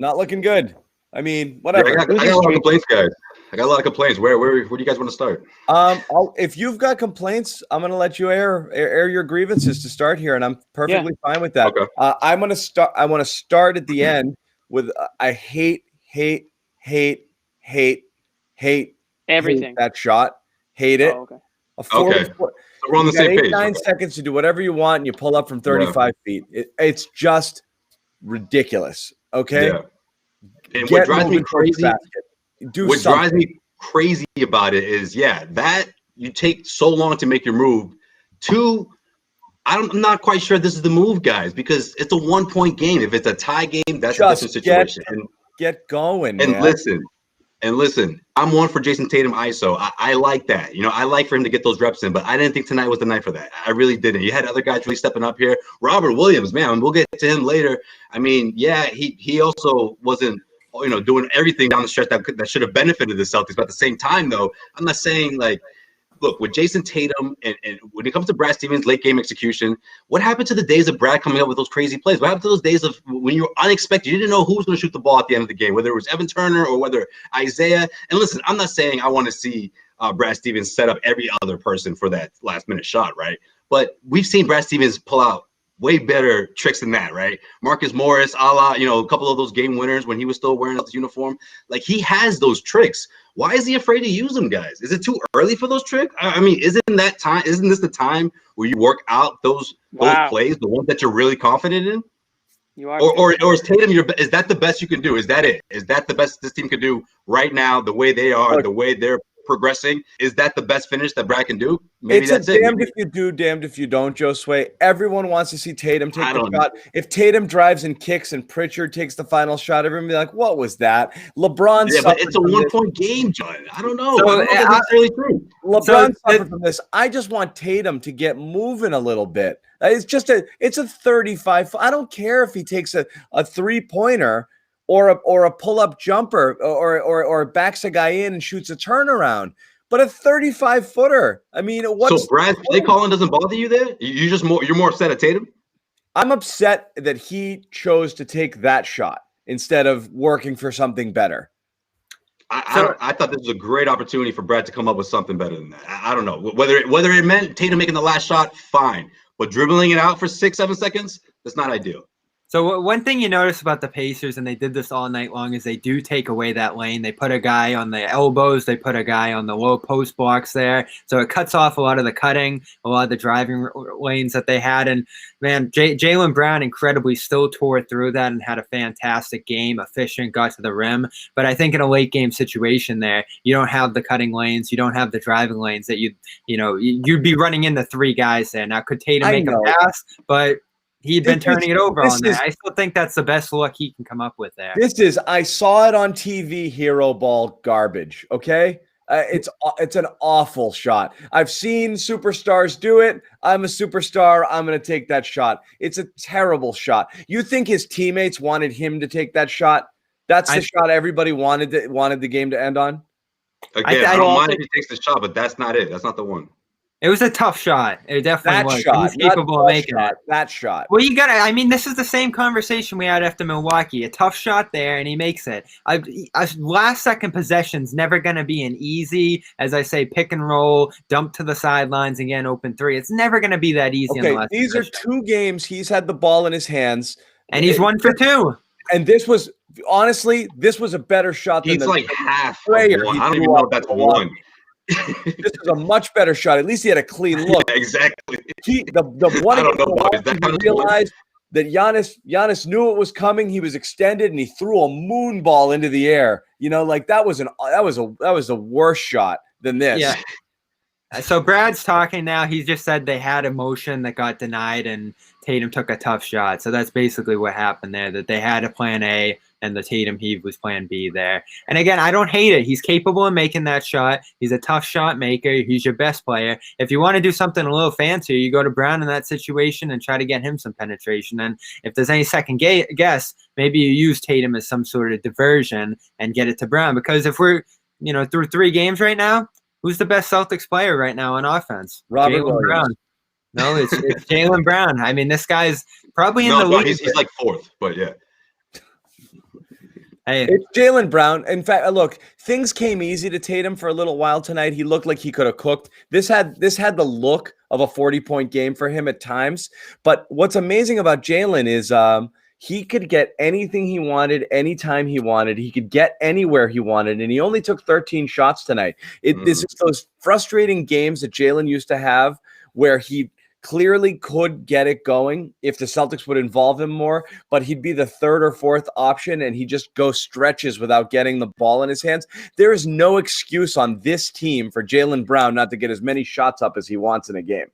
Not looking good. I mean, whatever. Yeah, I got a lot of complaints, guys. I got a lot of complaints. Where do you guys want to start? If you've got complaints, I'm going to let you air your grievances to start here, and I'm perfectly fine with that. Okay. I'm going to start. I want to start at the end with I hate everything. That shot. Hate it. Oh, okay. Okay. So we're on the same page. 9 seconds to do whatever you want, and you pull up from 35 feet. It's just ridiculous. Okay. Yeah. And what drives me crazy about it is, that you take so long to make your move. 2, I'm not quite sure this is the move, guys, because it's a 1-point game. If it's a tie game, that's a different situation. Get going. And listen, I'm one for Jason Tatum ISO. I like that. I like for him to get those reps in, but I didn't think tonight was the night for that. I really didn't. You had other guys really stepping up here. Robert Williams, man, we'll get to him later. I mean, he also wasn't, doing everything down the stretch that should have benefited the Celtics. But at the same time, though, I'm not saying look, with Jason Tatum and when it comes to Brad Stevens' late game execution, what happened to the days of Brad coming up with those crazy plays? What happened to those days of when you were unexpected? You didn't know who was going to shoot the ball at the end of the game, whether it was Evan Turner or whether Isaiah. And listen, I'm not saying I want to see Brad Stevens set up every other person for that last-minute shot, right? But we've seen Brad Stevens pull out way better tricks than that, right? Marcus Morris, a couple of those game winners when he was still wearing his uniform. He has those tricks. Why is he afraid to use them, guys? Is it too early for those tricks? I mean, isn't this the time where you work out those plays, the ones that you're really confident in? You are. Or is Tatum is that the best you can do? Is that it? Is that the best this team can do right now, the way they are, the way they're progressing? Is that the best finish that Brad can do? Maybe that's it. Damned if you do, damned if you don't, Josue. Everyone wants to see Tatum take the shot. If Tatum drives and kicks and Pritchard takes the final shot, everyone will be like, what was that? LeBron but it's a 1-point game, John. I don't know. So, that's really true. LeBron suffered from this. I just want Tatum to get moving a little bit. It's a 35. I don't care if he takes a 3-pointer or a pull-up jumper or backs a guy in and shoots a turnaround. But a 35-footer. I mean, so Brad play calling doesn't bother you there? You're more upset at Tatum? I'm upset that he chose to take that shot instead of working for something better. I thought this was a great opportunity for Brad to come up with something better than that. I don't know. Whether it meant Tatum making the last shot, fine. But dribbling it out for 6-7 seconds, that's not ideal. So one thing you notice about the Pacers, and they did this all night long, is they do take away that lane. They put a guy on the elbows. They put a guy on the low post blocks there. So it cuts off a lot of the cutting, a lot of the driving lanes that they had. And, man, Jaylen Brown incredibly still tore through that and had a fantastic game, efficient, got to the rim. But I think in a late-game situation there, you don't have the cutting lanes. You don't have the driving lanes that you'd be running into 3 guys there. Now, could Tatum make a pass? But he'd been turning it over on there. I still think that's the best look he can come up with there. I saw it on TV, hero ball garbage, okay? It's an awful shot. I've seen superstars do it. I'm a superstar. I'm going to take that shot. It's a terrible shot. You think his teammates wanted him to take that shot? That's the shot everybody wanted the game to end on? Again, I don't mind if he takes the shot, but that's not it. That's not the one. It was a tough shot. It definitely was. Shot, he's capable of making it. That shot. Well, this is the same conversation we had after Milwaukee. A tough shot there, and he makes it. Last-second possession's never going to be an easy, as I say, pick and roll, dump to the sidelines, again, open 3. It's never going to be that easy. Okay, these are 2 games he's had the ball in his hands. And he's 1 for 2. And this was, honestly, a better shot than half player. I don't even know if that's 1. This is a much better shot. At least he had a clean look. Yeah, exactly. The one I don't know, he realized that Giannis knew it was coming. He was extended and he threw a moon ball into the air. That was a worse shot than this. Yeah. So Brad's talking now. He just said they had a motion that got denied and Tatum took a tough shot. So that's basically what happened there, that they had a plan A and the Tatum heave was plan B there. And again, I don't hate it. He's capable of making that shot. He's a tough shot maker. He's your best player. If you want to do something a little fancier, you go to Brown in that situation and try to get him some penetration. And if there's any second guess, maybe you use Tatum as some sort of diversion and get it to Brown. Because if we're, through 3 games right now, who's the best Celtics player right now on offense? Jaylen Brown. No, it's Jaylen Brown. I mean, this guy's probably in the league. He's like 4th, but yeah. Hey, It's Jaylen Brown. In fact, look, things came easy to Tatum for a little while tonight. He looked like he could have cooked. This had the look of a 40-point game for him at times. But what's amazing about Jaylen is he could get anything he wanted, anytime he wanted. He could get anywhere he wanted, and he only took 13 shots tonight. This is those frustrating games that Jaylen used to have where he clearly could get it going if the Celtics would involve him more, but he'd be the third or fourth option and he just goes stretches without getting the ball in his hands. There is no excuse on this team for Jaylen Brown not to get as many shots up as he wants in a game.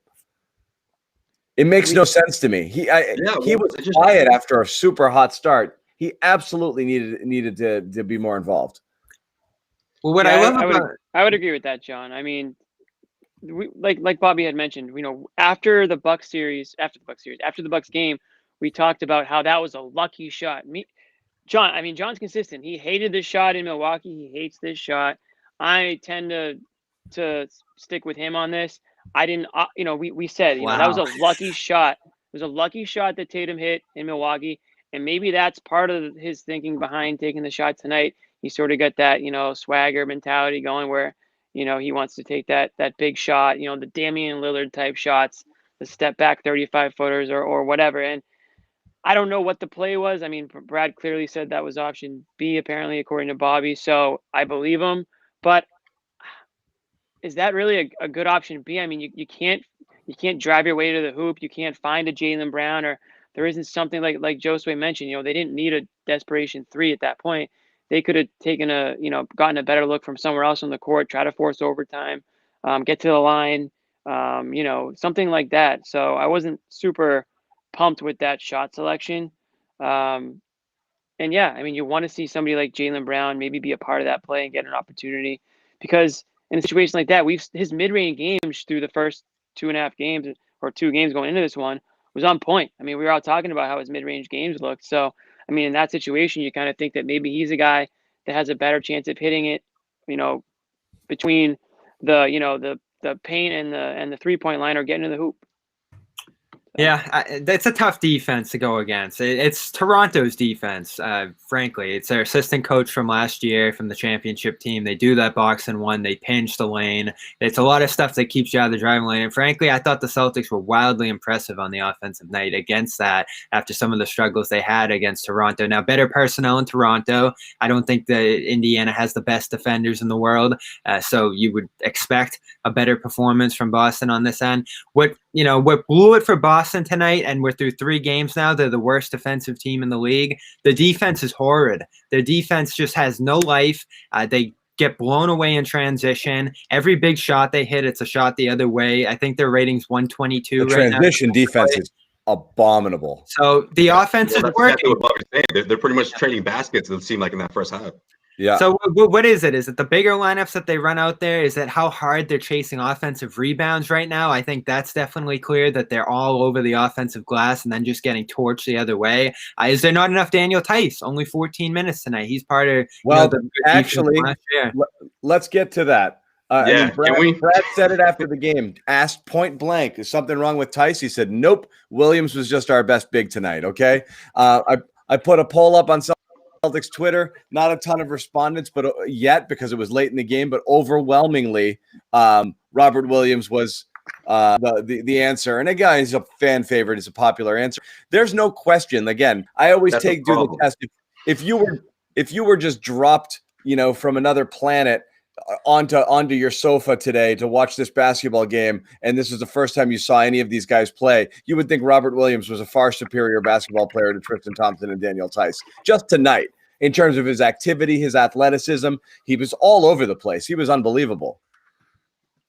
It makes no sense to me. He was quiet after a super hot start. He absolutely needed to be more involved. Well, what I love about I would agree with that, John. I mean, like Bobby had mentioned, after the Bucks game, we talked about how that was a lucky shot. John's consistent. He hated this shot in Milwaukee. He hates this shot. I tend to stick with him on this. I didn't, we said, that was a lucky shot. It was a lucky shot that Tatum hit in Milwaukee, and maybe that's part of his thinking behind taking the shot tonight. He sort of got that, swagger mentality going where, he wants to take that big shot, the Damian Lillard type shots, the step back 35 footers or whatever. And I don't know what the play was. I mean, Brad clearly said that was option B, apparently, according to Bobby. So I believe him. But is that really a good option B? I mean, you can't drive your way to the hoop. You can't find a Jaylen Brown, or there isn't something like Josue mentioned. They didn't need a desperation 3 at that point. They could have taken gotten a better look from somewhere else on the court, try to force overtime, get to the line, something like that. So I wasn't super pumped with that shot selection. And yeah, I mean, you want to see somebody like Jaylen Brown maybe be a part of that play and get an opportunity, because in a situation like that, his mid-range games through the first 2.5 games or 2 games going into this one was on point. I mean, we were all talking about how his mid-range games looked. So, I mean, in that situation, you kind of think that maybe he's a guy that has a better chance of hitting it, between the paint and the 3-point line or getting to the hoop. Yeah, it's a tough defense to go against. It's Toronto's defense, frankly. It's their assistant coach from last year from the championship team. They do that box and one. They pinch the lane. It's a lot of stuff that keeps you out of the driving lane. And frankly, I thought the Celtics were wildly impressive on the offensive night against that after some of the struggles they had against Toronto. Now, better personnel in Toronto. I don't think that Indiana has the best defenders in the world, so you would expect a better performance from Boston on this end. What blew it for Boston tonight, and we're through 3 games now, they're the worst defensive team in the league. The defense is horrid. Their defense just has no life. They get blown away in transition. Every big shot they hit, it's a shot the other way. I think their rating's 122 the right now. Transition defense is abominable. So the offense is working. They're pretty much trading baskets, it seemed like, in that first half. Yeah. So what is it? Is it the bigger lineups that they run out there? Is it how hard they're chasing offensive rebounds right now? I think that's definitely clear that they're all over the offensive glass and then just getting torched the other way. Is there not enough Daniel Tice? Only 14 minutes tonight. He's part of actually, let's get to that. Brad said it after the game. Asked point blank, is something wrong with Tice? He said, nope. Williams was just our best big tonight. Okay. I put a poll up on Celtics Twitter, not a ton of respondents, but because it was late in the game, but overwhelmingly, Robert Williams was the answer. And again, he's a fan favorite. It's a popular answer. There's no question. Again, I always do the test. If you were just dropped, from another planet onto your sofa today to watch this basketball game, and this is the first time you saw any of these guys play, you would think Robert Williams was a far superior basketball player to Tristan Thompson and Daniel Tice. Just tonight, in terms of his activity, his athleticism, he was all over the place. He was unbelievable.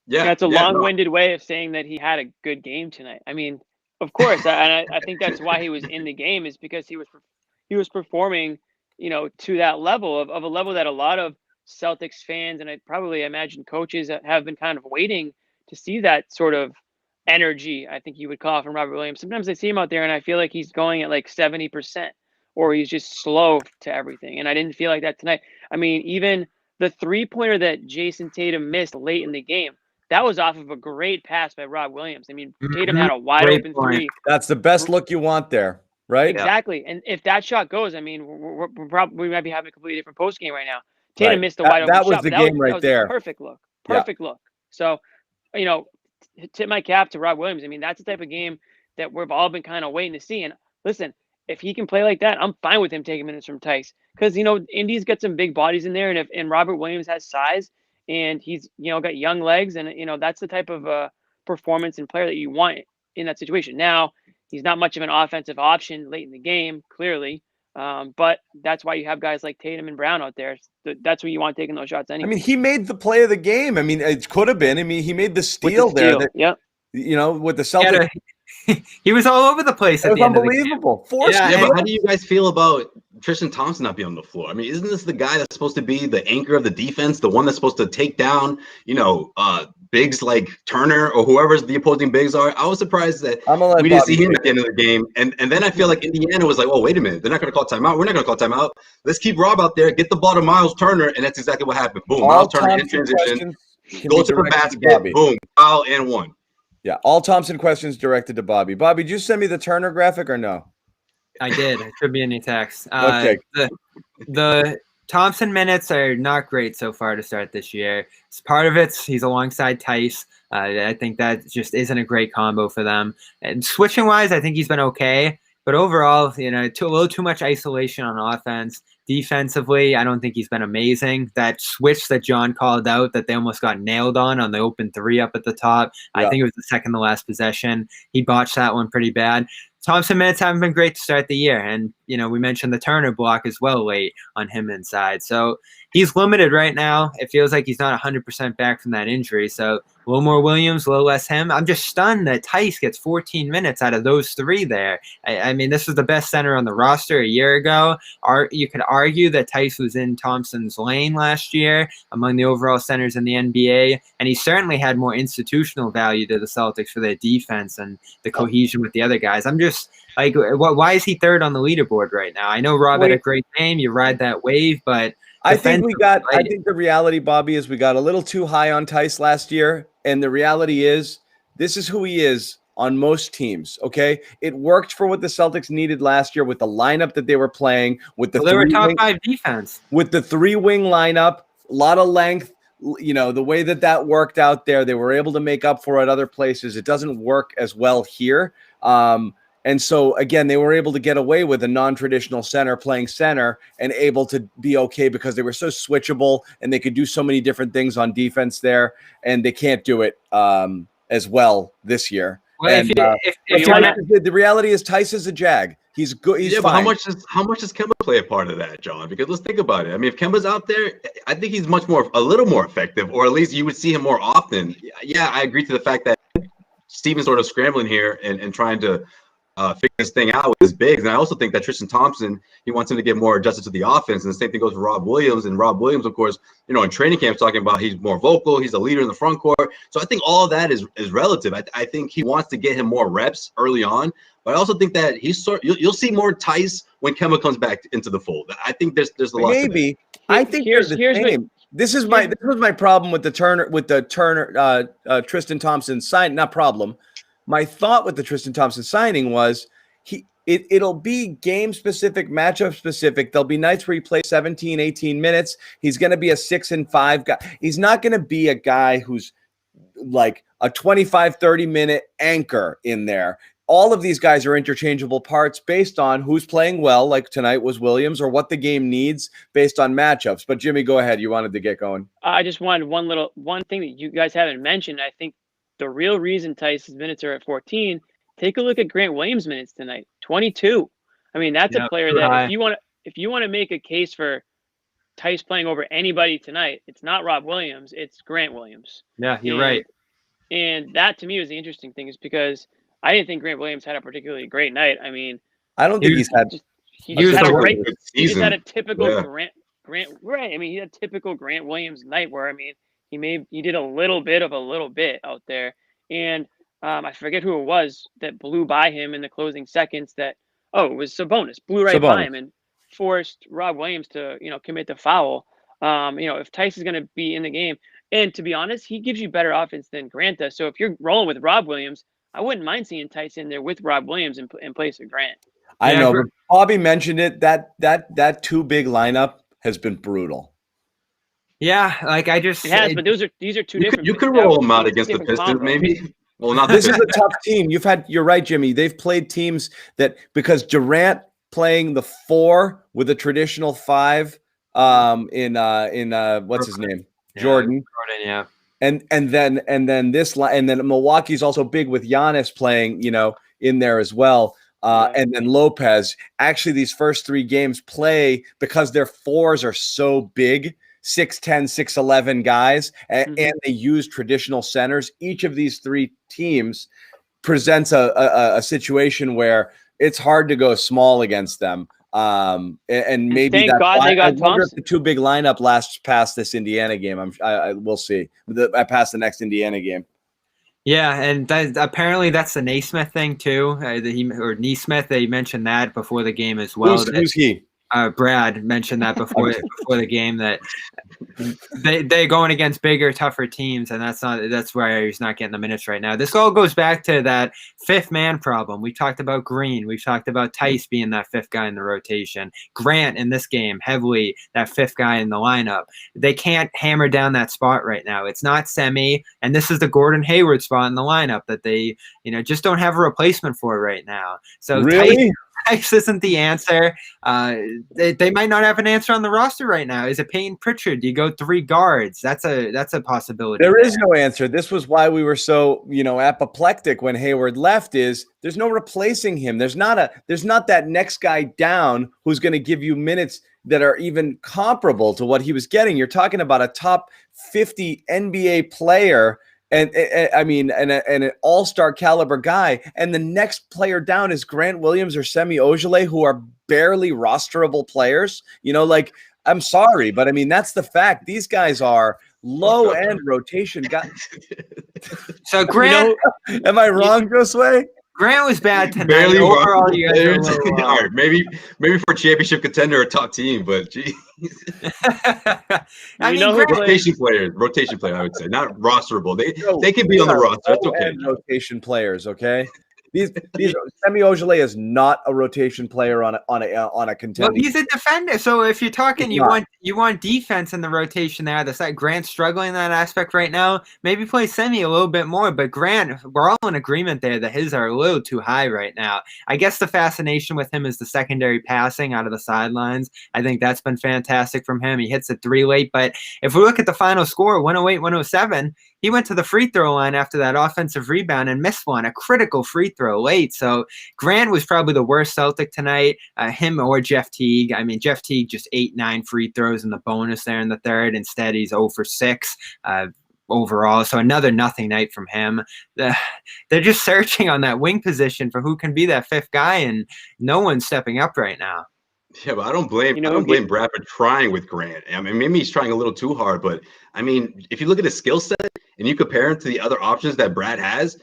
Yeah, that's a long-winded way of saying that he had a good game tonight. I mean, of course, and I think that's why he was in the game, is because he was performing, to that level of a level that a lot of Celtics fans, and I probably imagine coaches have been kind of waiting to see that sort of energy, I think you would call it, from Robert Williams. Sometimes I see him out there and I feel like he's going at like 70%, or he's just slow to everything. And I didn't feel like that tonight. I mean, even the 3-pointer that Jason Tatum missed late in the game, that was off of a great pass by Rob Williams. I mean, Tatum had a wide open 3. That's the best look you want there. right? Exactly. And if that shot goes, I mean, we might be having a completely different post game right now. Tatum Right. missed a wide open That was shot, the but game that right was there. a perfect look. Yeah. Perfect look. So, you know, tip my cap to Rob Williams. I mean, that's the type of game that we've all been kind of waiting to see. And listen, if he can play like that, I'm fine with him taking minutes from Tice, because Indy's got some big bodies in there, and Robert Williams has size and he's got young legs, and that's the type of performance and player that you want in that situation. Now, he's not much of an offensive option late in the game, clearly, but that's why you have guys like Tatum and Brown out there. That's who you want taking those shots anyway. I mean, he made the play of the game. I mean, it could have been. I mean, he made the steal there. Yep. With the Celtics. He was all over the place at the end of the game. Unbelievable. Yeah, but how do you guys feel about Tristan Thompson not being on the floor? I mean, isn't this the guy that's supposed to be the anchor of the defense, the one that's supposed to take down, bigs like Turner or whoever's the opposing bigs are? I was surprised that we didn't see him at the end of the game. And then I feel like Indiana was like, oh, wait a minute. They're not going to call timeout. We're not going to call timeout. Let's keep Rob out there, get the ball to Miles Turner, and that's exactly what happened. Boom, Miles Turner in transition, go to the basket, boom, foul and one. Yeah, all Thompson questions directed to Bobby. Bobby, did you send me the Turner graphic or no? I did. It should be in your text. Okay. The Thompson minutes are not great so far to start this year. Part of it's he's alongside Tice. I think that just isn't a great combo for them. And switching wise, I think he's been okay. But overall, a little too much isolation on offense. Defensively, I don't think he's been amazing. That switch that John called out that they almost got nailed on the open three up at the top, I think it was the second to last possession. He botched that one pretty bad. Thompson minutes haven't been great to start the year. And, we mentioned the Turner block as well late on him inside. So he's limited right now. It feels like he's not 100% back from that injury. So a little more Williams, a little less him. I'm just stunned that Tice gets 14 minutes out of those three there. I mean, this was the best center on the roster a year ago. You could argue that Tice was in Thompson's lane last year among the overall centers in the NBA, and he certainly had more institutional value to the Celtics for their defense and the cohesion with the other guys. I'm just like, why is he third on the leaderboard right now? I know Rob had a great game. You ride that wave, but I think the reality, Bobby, is we got a little too high on Tice last year. And the reality is this is who he is on most teams. Okay. It worked for what the Celtics needed last year with the lineup that they were playing with the they were top five defense with the 3-wing lineup, a lot of length, the way that worked out there, they were able to make up for it other places. It doesn't work as well here. And so, again, they were able to get away with a non-traditional center playing center and able to be okay because they were so switchable and they could do so many different things on defense there, and they can't do it as well this year. Well, and, the reality is Tice is a Jag. He's good. He's fine. But how much does Kemba play a part of that, John? Because let's think about it. I mean, if Kemba's out there, I think he's a little more effective, or at least you would see him more often. Yeah, I agree to the fact that Steven's sort of scrambling here and trying to figure this thing out with his bigs. And I also think that Tristan Thompson, he wants him to get more adjusted to the offense. And the same thing goes for Rob Williams. And Rob Williams, of course, in training camp, talking about he's more vocal, he's a leader in the front court. So I think all of that is relative. I think he wants to get him more reps early on. But I also think that you'll see more Tice when Kemba comes back into the fold. I think there's a lot. Maybe. I think this was my problem with the Turner Tristan Thompson sign. Not problem. My thought with the Tristan Thompson signing was it'll be game specific, matchup specific. There'll be nights where he plays 17, 18 minutes. He's going to be a 6 and 5 guy. He's not going to be a guy who's like a 25, 30 minute anchor in there. All of these guys are interchangeable parts based on who's playing well, like tonight was Williams, or what the game needs based on matchups. But Jimmy, go ahead. You wanted to get going. I just wanted one thing that you guys haven't mentioned. I think the real reason Tice's minutes are at 14, take a look at Grant Williams' minutes tonight, 22. I mean, that's a player that if you want to make a case for Tice playing over anybody tonight, it's not Rob Williams, it's Grant Williams. Yeah, you're right. And that to me was the interesting thing, is because I didn't think Grant Williams had a particularly great night. I mean, I don't think he just had a typical Grant right. I mean, he had a typical Grant Williams night where, I mean, he did a little bit out there. And I forget who it was that blew by him in the closing seconds it was Sabonis, blew right by him and forced Rob Williams to, commit the foul. If Tice is going to be in the game, and to be honest, he gives you better offense than Grant does. So if you're rolling with Rob Williams, I wouldn't mind seeing Tice in there with Rob Williams in place of Grant. I Yeah, know, but Bobby mentioned it. That too big lineup has been brutal. Yeah, like I just It has, but these are two different. You could that roll was them out two against the different Pistons, combos. maybe. Well, not This the is a tough team. You're right, Jimmy. They've played teams that, because Durant playing the 4 with a traditional 5 in what's his name? Jordan. Yeah. And then Milwaukee's also big with Giannis playing, in there as well. And then Lopez. Actually, these first 3 games play because their 4s are so big, 6'10", 6'11" guys, and they use traditional centers. Each of these 3 teams presents a situation where it's hard to go small against them. And maybe thank that's God why. they got I wonder if Thompson. the too big lineup lasts past this Indiana game. I we'll see. I pass the next Indiana game. Yeah, and apparently that's the Naismith thing too. Neesmith. They mentioned that before the game as well. Who's he? Brad mentioned that before the game, that they're going against bigger, tougher teams, and that's why he's not getting the minutes right now. This all goes back to that 5th man problem. We talked about Green. We've talked about Tice being that 5th guy in the rotation. Grant in this game, heavily that 5th guy in the lineup. They can't hammer down that spot right now. It's not Semi, and this is the Gordon Hayward spot in the lineup that they just don't have a replacement for right now. So really? Tice isn't the answer. They might not have an answer on the roster right now. Is it Payton Pritchard? Do you go 3 guards? That's a possibility. There is no answer. This was why we were so apoplectic when Hayward left. Is there's no replacing him. There's not that next guy down who's going to give you minutes that are even comparable to what he was getting. You're talking about a top 50 NBA player. And an all-star caliber guy, and the next player down is Grant Williams or Semi Ojeleye, who are barely rosterable players. I'm sorry, but I mean that's the fact. These guys are low-end rotation guys. So Grant, am I wrong, Josue? Grant was bad tonight. Barely overall, you guys are a little, all right, maybe for championship contender or top team, but geez. Rotation player, I would say, not rosterable. They can be on the roster. That's okay. Rotation players, okay. These Semi Ojeleye is not a rotation player on a contender. Well, he's a defender. So if you're talking, you want defense in the rotation there. The side Grant's struggling in that aspect right now. Maybe play Semi a little bit more, but Grant, we're all in agreement there that his are a little too high right now. I guess the fascination with him is the secondary passing out of the sidelines. I think that's been fantastic from him. He hits a 3 late, but if we look at the final score, 108-107, he went to the free throw line after that offensive rebound and missed one, a critical free throw late. So Grant was probably the worst Celtic tonight, him or Jeff Teague. I mean, Jeff Teague just 8-9 free throws in the bonus there in the third. Instead, he's 0 for 6 overall. So another nothing night from him. They're just searching on that wing position for who can be that 5th guy, and no one's stepping up right now. Yeah, but I don't blame Brad for trying with Grant. I mean, maybe he's trying a little too hard, but I mean, if you look at his skill set and you compare him to the other options that Brad has,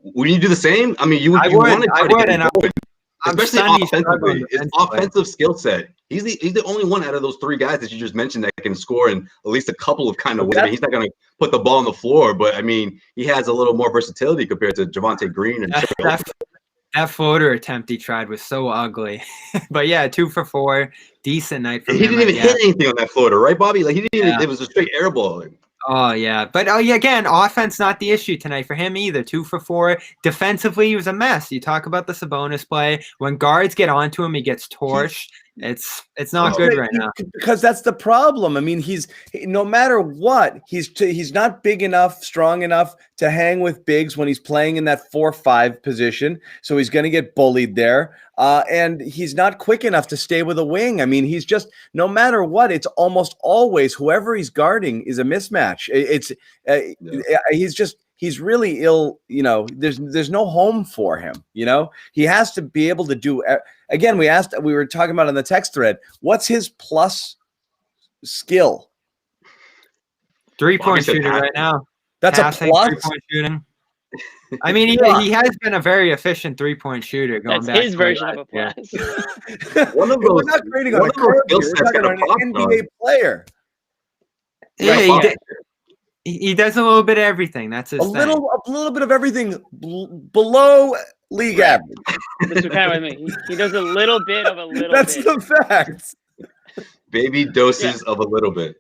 would you do the same? I mean, you want to try to get him going, especially offensively. His offensive skill set. He's the only one out of those 3 guys that you just mentioned that can score in at least a couple of kind of ways. I mean, he's not going to put the ball on the floor, but I mean, he has a little more versatility compared to Javonte Green and that floater attempt he tried was so ugly. But yeah, 2 for 4, decent night for him. He didn't even hit anything on that floater, right, Bobby? Like he didn't even, it was a straight air ball. Oh, yeah. But again, offense not the issue tonight for him either. 2 for 4. Defensively, he was a mess. You talk about the Sabonis play. When guards get onto him, he gets torched. It's not good right now. Because that's the problem. I mean, he's no matter what, he's not big enough, strong enough to hang with bigs when he's playing in that 4-5 position. So he's going to get bullied there. And he's not quick enough to stay with a wing. I mean, he's just, no matter what, it's almost always whoever he's guarding is a mismatch. He's really ill, there's no home for him, he has to be able to do, again, we were talking about on the text thread, what's his plus skill? 3-point shooter right now. That's passing, a plus? 3-point shooting. I mean, he has been a very efficient 3-point shooter. That's his version of a plus. One of those, we're not grading on a curve, we're talking on an NBA player. Yeah, he does a little bit of everything. That's his thing. A little bit of everything below League average. That's kind of with me. He does a little bit of a little That's bit. the facts. Baby doses of a little bit.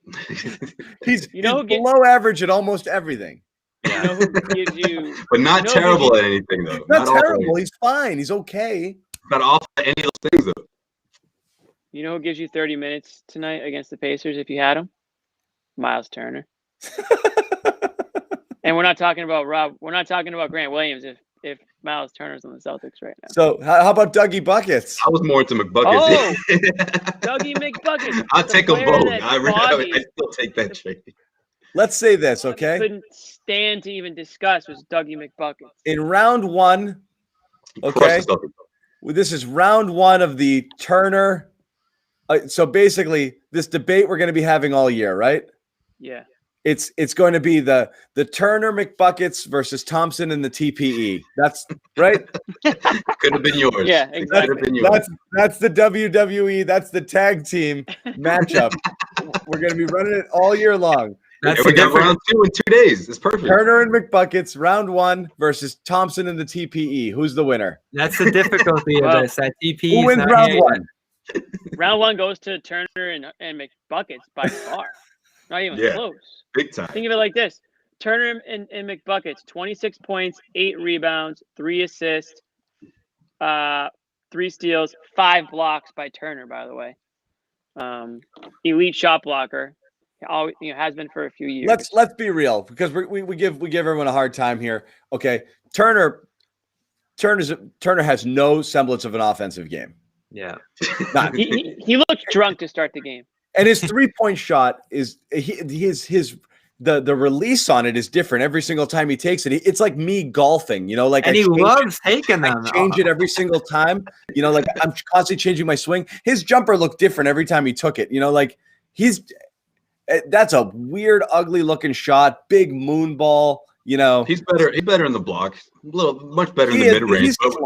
He's who below average at almost everything. You know who gives you, But not terrible at anything, though. Not awful terrible. He's fine. He's okay. Not awful at any of those things, though. you know who gives you 30 minutes tonight against the Pacers if you had him? Miles Turner. And we're not talking about Rob. We're not talking about Grant Williams if Miles Turner's on the Celtics right now. So how about Dougie Buckets? I was more into McBuckets. Oh, Dougie McBuckets. I'll take them both. I still take that trade. Let's say this, okay? Couldn't stand to even discuss was Dougie McBuckets. In round one, okay, this is round one of the Turner. So basically, this debate we're going to be having all year, right? Yeah. It's going to be the Turner McBuckets versus Thompson and the TPE. That's right. Could have been yours. Yeah, exactly. That's the WWE. That's the tag team matchup. We're going to be running it all year long. We got round 2 in 2 days. It's perfect. Turner and McBuckets, round 1 versus Thompson and the TPE. Who's the winner? That's the difficulty of this. That TPE. Who wins round 1? Round 1 goes to Turner and McBuckets by far. Not even close. Big time. Think of it like this. Turner and McBuckets, 26 points, 8 rebounds, 3 assists, 3 steals, 5 blocks by Turner, by the way. Elite shot blocker. Has been for a few years. Let's be real, because we give everyone a hard time here. Okay. Turner has no semblance of an offensive game. Yeah. He looked drunk to start the game. And his 3-point shot is the release on it is different every single time he takes it. It's like me golfing, like, and he loves taking them. I change it every single time, like I'm constantly changing my swing. His jumper looked different every time he took it, like that's a weird, ugly looking shot, big moon ball, He's better in the block, much better in the mid range. But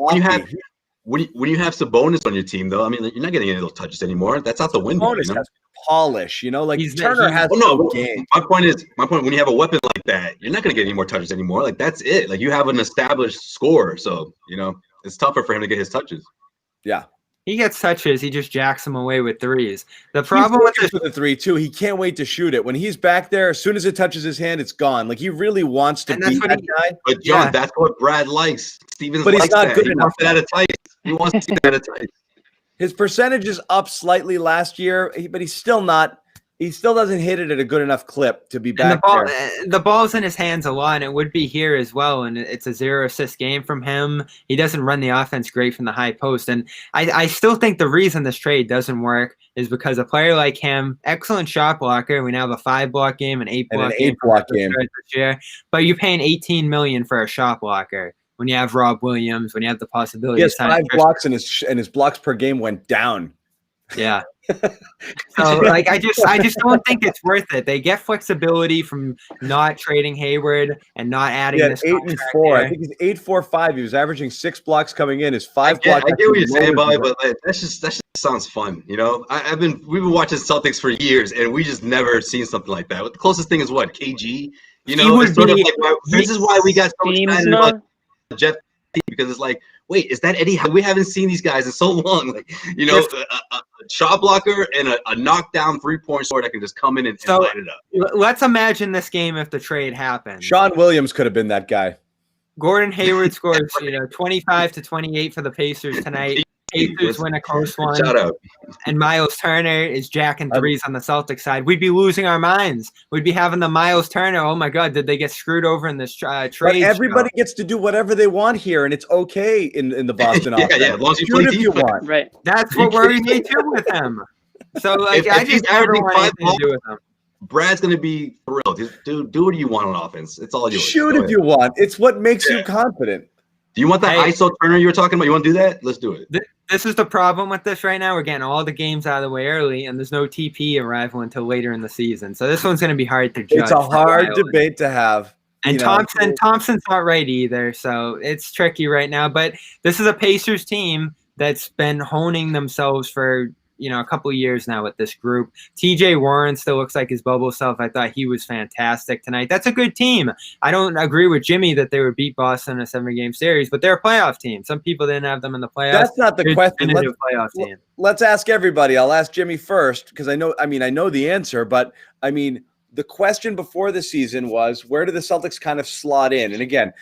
when you have Sabonis on your team, though, I mean, you're not getting any of those touches anymore. That's out the window. Sabonis has polish, like Turner has no game. My point, when you have a weapon like that, you're not going to get any more touches anymore. Like, that's it. Like, you have an established scorer, so it's tougher for him to get his touches. Yeah. He gets touches. He just jacks them away with threes. The problem with the 3 too, he can't wait to shoot it. When he's back there, as soon as it touches his hand, it's gone. Like, he really wants to be that guy. But John, that's what Brad likes. Stevens, but he's not good he enough. Wants it out of tight. He wants to see that out of tight. His percentage is up slightly last year, but he's still not. He still doesn't hit it at a good enough clip to be back there. The ball's in his hands a lot, and it would be here as well. And it's a 0-assist game from him. He doesn't run the offense great from the high post. And I still think the reason this trade doesn't work is because a player like him, excellent shot blocker. We now have a 5-block game, an 8-block game this year. But you're paying $18 million for a shot blocker. When you have Rob Williams, when you have the possibility, he has 5 blocks, and his blocks per game went down. Yeah. So like I just don't think it's worth it. They get flexibility from not trading Hayward and not adding this 8 and 4. I think he's 8-4-5. He was averaging 6 blocks coming in. His 5 blocks. I get what you're saying, Bobby, but that just sounds fun. We've been watching Celtics for years, and we just never seen something like that. But the closest thing is what, KG. It's sort of like this is why we got so excited about Jeff, because it's like, wait, is that Eddie? We haven't seen these guys in so long. Like, a shot blocker and a knockdown 3-point scorer that can just come in and light it up. Let's imagine this game if the trade happened. Sean Williams could have been that guy. Gordon Hayward scores, 25 to 28 for the Pacers tonight. Pacers win a close one. Shout out. And Miles Turner is jacking threes on the Celtics side. We'd be losing our minds. We'd be having the Miles Turner. Oh my God, did they get screwed over in this trade? But everybody gets to do whatever they want here, and it's okay in the Boston offense. Yeah, as long as you play defense. You want. Right. That's what worries me too with him. So like, I just never want anything to do with him. Brad's gonna be thrilled. Do what you want on offense. It's all yours. Shoot if you want. It's what makes you confident. Do you want that ISO Turner you were talking about? You want to do that? Let's do it. This is the problem with this right now. We're getting all the games out of the way early, and there's no TP arrival until later in the season. So this one's going to be hard to judge. It's a hard debate to have. And Thompson's not right either, so it's tricky right now. But this is a Pacers team that's been honing themselves for a couple of years now with this group. TJ Warren still looks like his bubble self. I thought he was fantastic tonight. That's a good team. I don't agree with Jimmy that they would beat Boston in a 7-game series, but they're a playoff team. Some people didn't have them in the playoffs. That's not the question. Let's ask everybody. I'll ask Jimmy first because I know the answer, but I mean, the question before the season was, where do the Celtics kind of slot in? And again,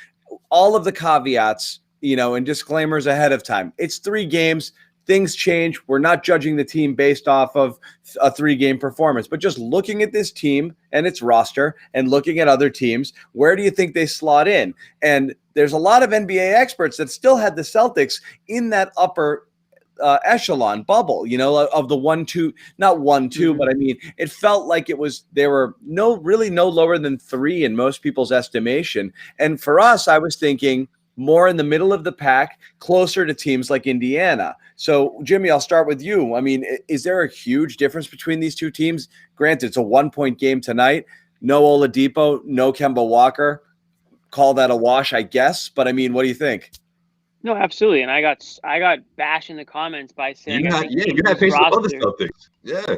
all of the caveats, and disclaimers ahead of time. It's 3 games. Things change. We're not judging the team based off of a 3-game performance, but just looking at this team and its roster and looking at other teams, where do you think they slot in? And there's a lot of NBA experts that still had the Celtics in that upper echelon bubble, of the 1-2, not 1-2, but I mean, it felt like they were no lower than 3 in most people's estimation. And for us, I was thinking more in the middle of the pack, closer to teams like Indiana. So, Jimmy, I'll start with you. I mean, is there a huge difference between these two teams? Granted, it's a 1-point game tonight. No Oladipo, no Kemba Walker. Call that a wash, I guess. But I mean, what do you think? No, absolutely. And I got bashed in the comments by saying you had Pacers above the Celtics. Yeah.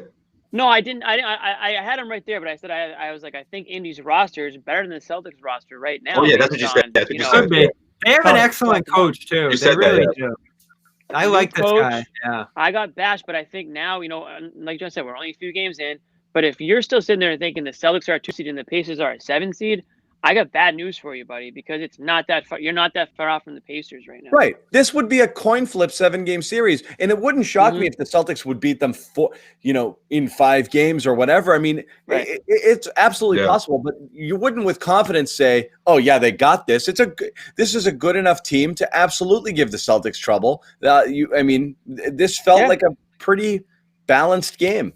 No, I didn't. I had him right there, but I said I was like, I think Indy's roster is better than the Celtics roster right now. Oh yeah, that's what you said. That's what you said. They have an excellent coach too. They really do. I like this guy. Yeah. I got bashed, but I think now, like John said, we're only a few games in. But if you're still sitting there thinking the Celtics are a 2 seed and the Pacers are a 7 seed, I got bad news for you, buddy, because it's not that far. You're not that far off from the Pacers right now. Right. This would be a coin flip 7-game series, and it wouldn't shock me if the Celtics would beat them in 5 games or whatever. I mean, it's absolutely possible, but you wouldn't with confidence say, "Oh yeah, they got this." This is a good enough team to absolutely give the Celtics trouble. This felt like a pretty balanced game.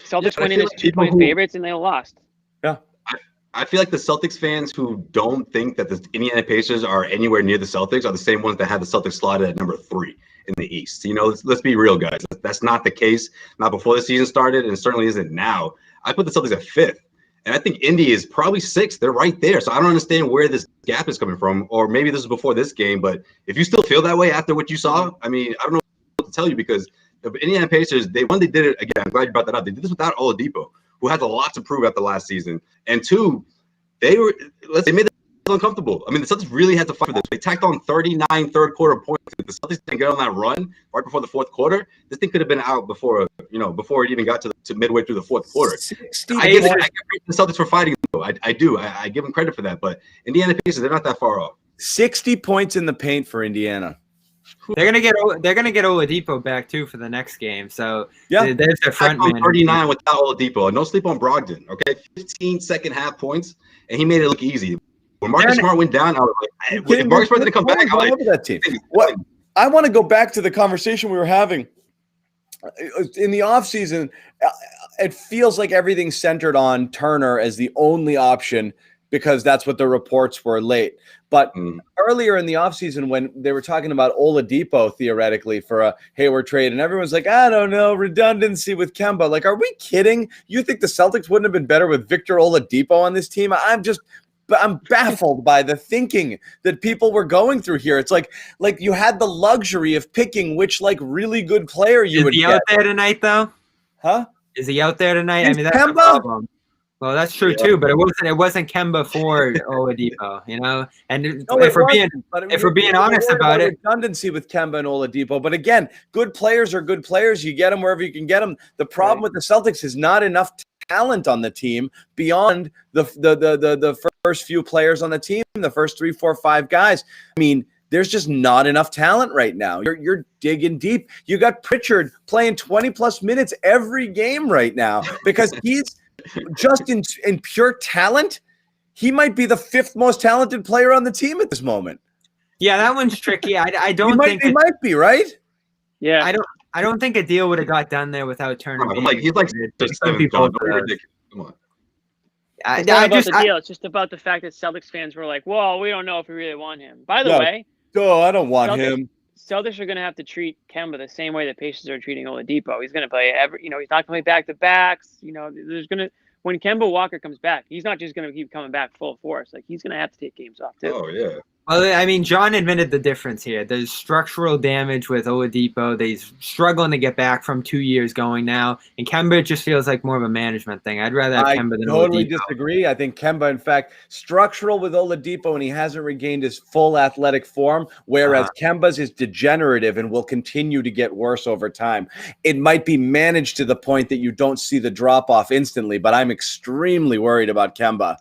Celtics went in as 2-point favorites and they lost. Yeah. I feel like the Celtics fans who don't think that the Indiana Pacers are anywhere near the Celtics are the same ones that have the Celtics slotted at number 3 in the East. Let's be real, guys. That's not the case. Not before the season started, and it certainly isn't now. I put the Celtics at 5th, and I think Indy is probably 6th. They're right there. So I don't understand where this gap is coming from, or maybe this is before this game. But if you still feel that way after what you saw, I mean, I don't know what to tell you because the Indiana Pacers, they did it again. I'm glad you brought that up. They did this without Oladipo, who has a lot to prove after last season. And 2, they made them uncomfortable. I mean, the Celtics really had to fight for this. They tacked on 39 third-quarter points. If the Celtics didn't get on that run right before the 4th quarter, this thing could have been out before it even got to midway through the 4th quarter. I give the Celtics for fighting, though. I do. I give them credit for that. But Indiana Pacers, they're not that far off. 60 points in the paint for Indiana. They're gonna get Oladipo back too for the next game. So there's their front man. 39 without Oladipo. No sleep on Brogdon. Okay, 15 second-half points, and he made it look easy. When Marcus Smart went down, I was like, if Marcus Smart didn't come back, I was like, that team. What I want to go back to the conversation we were having in the offseason. It feels like everything's centered on Turner as the only option because that's what the reports were late. But earlier in the offseason, when they were talking about Oladipo theoretically for a Hayward trade, and everyone's like, I don't know, redundancy with Kemba. Like, are we kidding? You think the Celtics wouldn't have been better with Victor Oladipo on this team? I'm baffled by the thinking that people were going through here. It's like you had the luxury of picking which really good player you would get. Is he out there tonight, though? Huh? Is he out there tonight? Is I mean, that's Kemba? the problem. Well, that's true too, but it wasn't Kemba for Oladipo, And if we're being honest about it, redundancy with Kemba and Oladipo. But again, good players are good players. You get them wherever you can get them. The problem with the Celtics is not enough talent on the team beyond the first few players on the team, the first 3, 4, 5 guys. I mean, there's just not enough talent right now. You're digging deep. You got Pritchard playing 20+ minutes every game right now because he's just in pure talent. He might be the 5th most talented player on the team at this moment. Yeah, that one's tricky. I don't think he might be, right? Yeah, I don't think a deal would have got done there without Turner. He's like people. Come on. It's not about the deal. It's just about the fact that Celtics fans were like, "Well, we don't know if we really want him." By the way, I don't want him. Celtics are going to have to treat Kemba the same way the Pacers are treating Oladipo. He's going to play he's not going to play back-to-backs. When Kemba Walker comes back, he's not just going to keep coming back full force. Like, he's going to have to take games off too. Oh yeah. Well, I mean, John admitted the difference here. There's structural damage with Oladipo. He's struggling to get back from 2 years going now. And Kemba just feels like more of a management thing. I'd rather have Kemba than totally Oladipo. disagree. I think Kemba, in fact, structural with Oladipo, and he hasn't regained his full athletic form, whereas Kemba's is degenerative and will continue to get worse over time. It might be managed to the point that you don't see the drop-off instantly, but I'm extremely worried about Kemba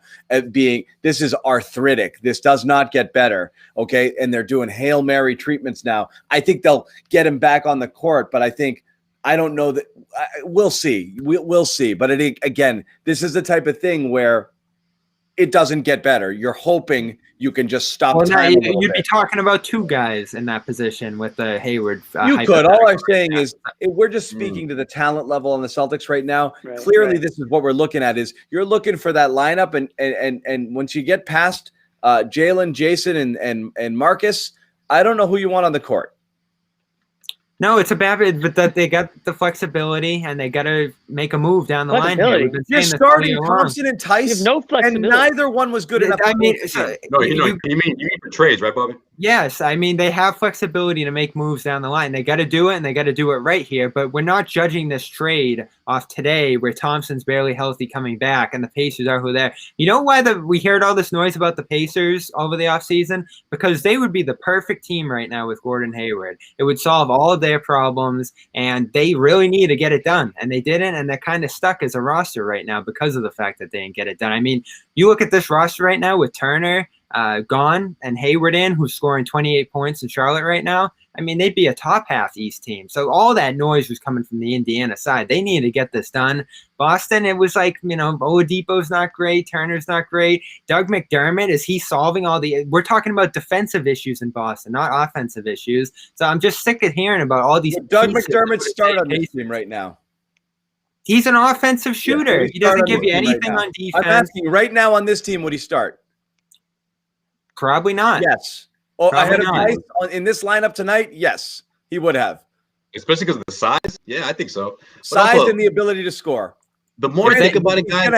this is arthritic. This does not get better. Okay. And they're doing Hail Mary treatments now. I think they'll get him back on the court, but I don't know that we'll see. We'll see. But again, this is the type of thing where it doesn't get better. You're hoping you can just stop time. You'd be talking about two guys in that position with the Hayward. You could. All I'm saying is we're just speaking to the talent level on the Celtics right now. Right, clearly, this is what we're looking at. Is you're looking for that lineup, and once you get past Jalen, Jason, and Marcus, I don't know who you want on the court. No, it's a bad, but that they got the flexibility and they got to make a move down the line. Here. You're starting Thompson and Tice. You have no flexibility, and neither one was good enough. I mean, you mean for trades, right, Bobby? Yes, I mean they have flexibility to make moves down the line. They got to do it, and they got to do it right here. But we're not judging this trade off today, where Thompson's barely healthy coming back, and the Pacers are who they're. You know why we heard all this noise about the Pacers over the offseason? Because they would be the perfect team right now with Gordon Hayward. It would solve all of their problems, and they really need to get it done, and they didn't, and they're kind of stuck as a roster right now because of the fact that they didn't get it done. I mean, you look at this roster right now with Turner gone and Hayward in, who's scoring 28 points in Charlotte right now. I mean, they'd be a top half East team. So all that noise was coming from the Indiana side. They needed to get this done. Boston, it was like, Oladipo's not great. Turner's not great. Doug McDermott, is he solving we're talking about defensive issues in Boston, not offensive issues. So I'm just sick of hearing about all these. Doug McDermott's start on this team right now. He's an offensive shooter. Yeah, he doesn't give you anything on defense. I'm asking you right now on this team, would he start? Probably not. Yes. Oh, ahead of Tice in this lineup tonight? Yes, he would have. Especially because of the size? Yeah, I think so. Size and the ability to score. The more I think about it, guys,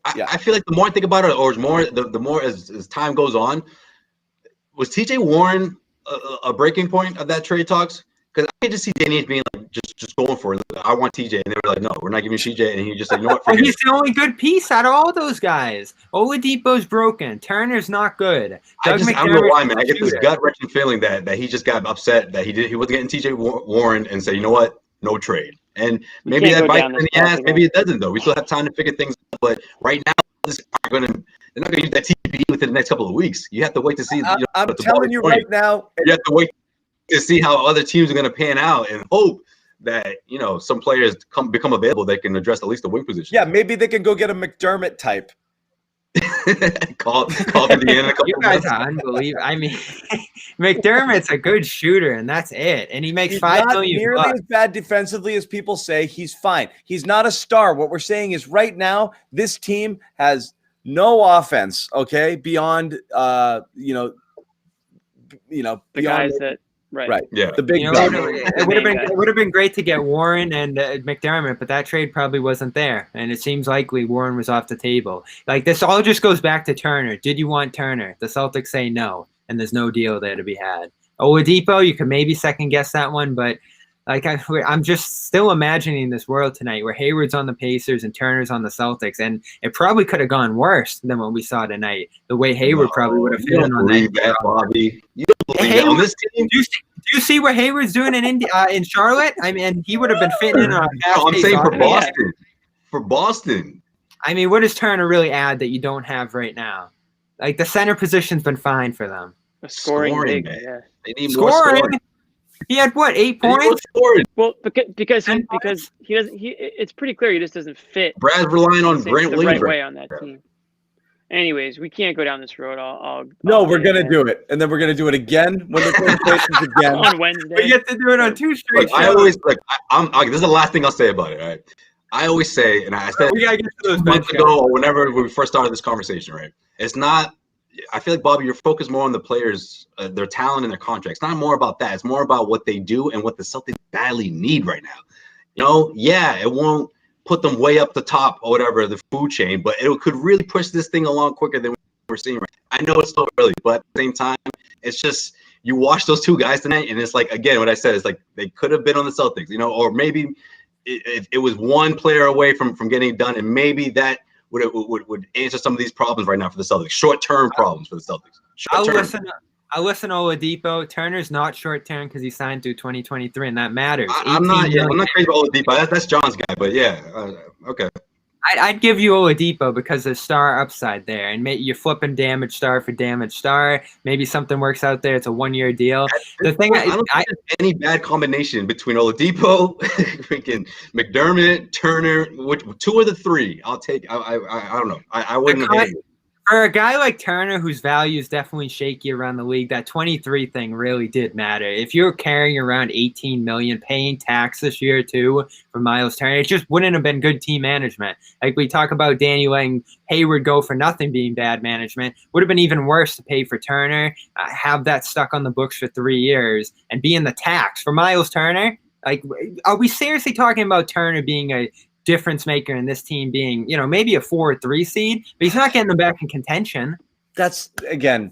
I feel like the more I think about it, or the more as time goes on, was TJ Warren a breaking point of that trade talks? Because I could just see Danny being like, just going for it. I want TJ. And they were like, no, we're not giving you TJ. And he just like, you know what? He's the only good piece out of all those guys. Oladipo's broken. Turner's not good. I don't know why, man. I get this gut-wrenching feeling that he just got upset that he wasn't getting TJ Warren and said, you know what? No trade. And maybe that bites in the ass. Maybe it doesn't, though. We still have time to figure things out. But right now, they're not going to use that TB within the next couple of weeks. You have to wait to see. I'm telling you right now. You have to wait to see how other teams are going to pan out and hope that some players become available that can address at least the wing position. Yeah, maybe they can go get a McDermott type. call Indiana. You guys are unbelievable. I mean, McDermott's a good shooter, and that's it. And he makes $5 million. He's not nearly as bad defensively as people say. He's fine. He's not a star. What we're saying is right now, this team has no offense. Okay, beyond the guys that. Right. Yeah. The big. It would have been great to get Warren and McDermott, but that trade probably wasn't there, and it seems likely Warren was off the table. Like this, all just goes back to Turner. Did you want Turner? The Celtics say no, and there's no deal there to be had. Oladipo, you could maybe second guess that one, but like I'm just still imagining this world tonight where Hayward's on the Pacers and Turner's on the Celtics, and it probably could have gone worse than what we saw tonight. The way Hayward probably would have fit in on that. Bobby. You don't believe that on this team? Do you see what Hayward's doing in Charlotte? I mean, he would have been fitting in on. I'm saying for Boston. Yeah. For Boston. I mean, what does Turner really add that you don't have right now? Like the center position's been fine for them. Scoring big, yeah. They need more scoring. He had 8 points? Well, because he doesn't. It's pretty clear he just doesn't fit. Brad's relying on Brent Williams right way on that team. Anyways, we can't go down this road. We're gonna do it, and then we're gonna do it again when the conversations again on Wednesday. We get to do it on 2 straight. I always this is the last thing I'll say about it. Right? I always say, and I said we gotta get to those months ago or whenever we first started this conversation. Right? It's not. I feel like, Bobby, you're focused more on the players, their talent and their contracts. It's not more about that. It's more about what they do and what the Celtics badly need right now. It won't put them way up the top or whatever, the food chain, but it could really push this thing along quicker than we're seeing right now. I know it's still early, but at the same time, it's just you watch those two guys tonight, and it's like, again, what I said is like they could have been on the Celtics, you know, or maybe it was one player away from getting it done, and maybe that would answer some of these problems right now for the Celtics, short-term problems for the Celtics. I'll listen to Oladipo. Turner's not short-term because he signed through 2023, and that matters. I'm not crazy about Oladipo. That's John's guy, but yeah, okay. I'd give you Oladipo because there's star upside there, and you're flipping damage star for damage star. Maybe something works out there. It's a 1-year deal. The thing I don't think there's any bad combination between Oladipo, freaking McDermott, Turner. Which two of the three? I'll take. I don't know. I wouldn't have. For a guy like Turner, whose value is definitely shaky around the league, that 23 thing really did matter. If you're carrying around 18 million, paying tax this year too for Miles Turner, it just wouldn't have been good team management. Like we talk about Danny letting Hayward go for nothing being bad management, would have been even worse to pay for Turner, have that stuck on the books for 3 years, and be in the tax for Miles Turner. Like, are we seriously talking about Turner being a difference maker in this team being, you know, maybe a 4 or 3 seed, but he's not getting them back in contention? That's, again,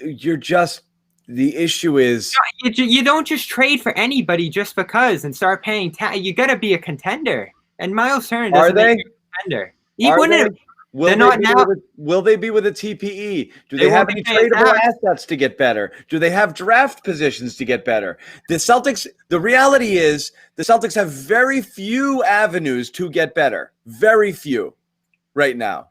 you're just, the issue is you don't just trade for anybody just because and start paying you got to be a contender, and Miles Turner doesn't make you a contender. Will they be with a TPE? Do they have any tradable assets to get better? Do they have draft positions to get better? The Celtics, the reality is the Celtics have very few avenues to get better. Very few right now.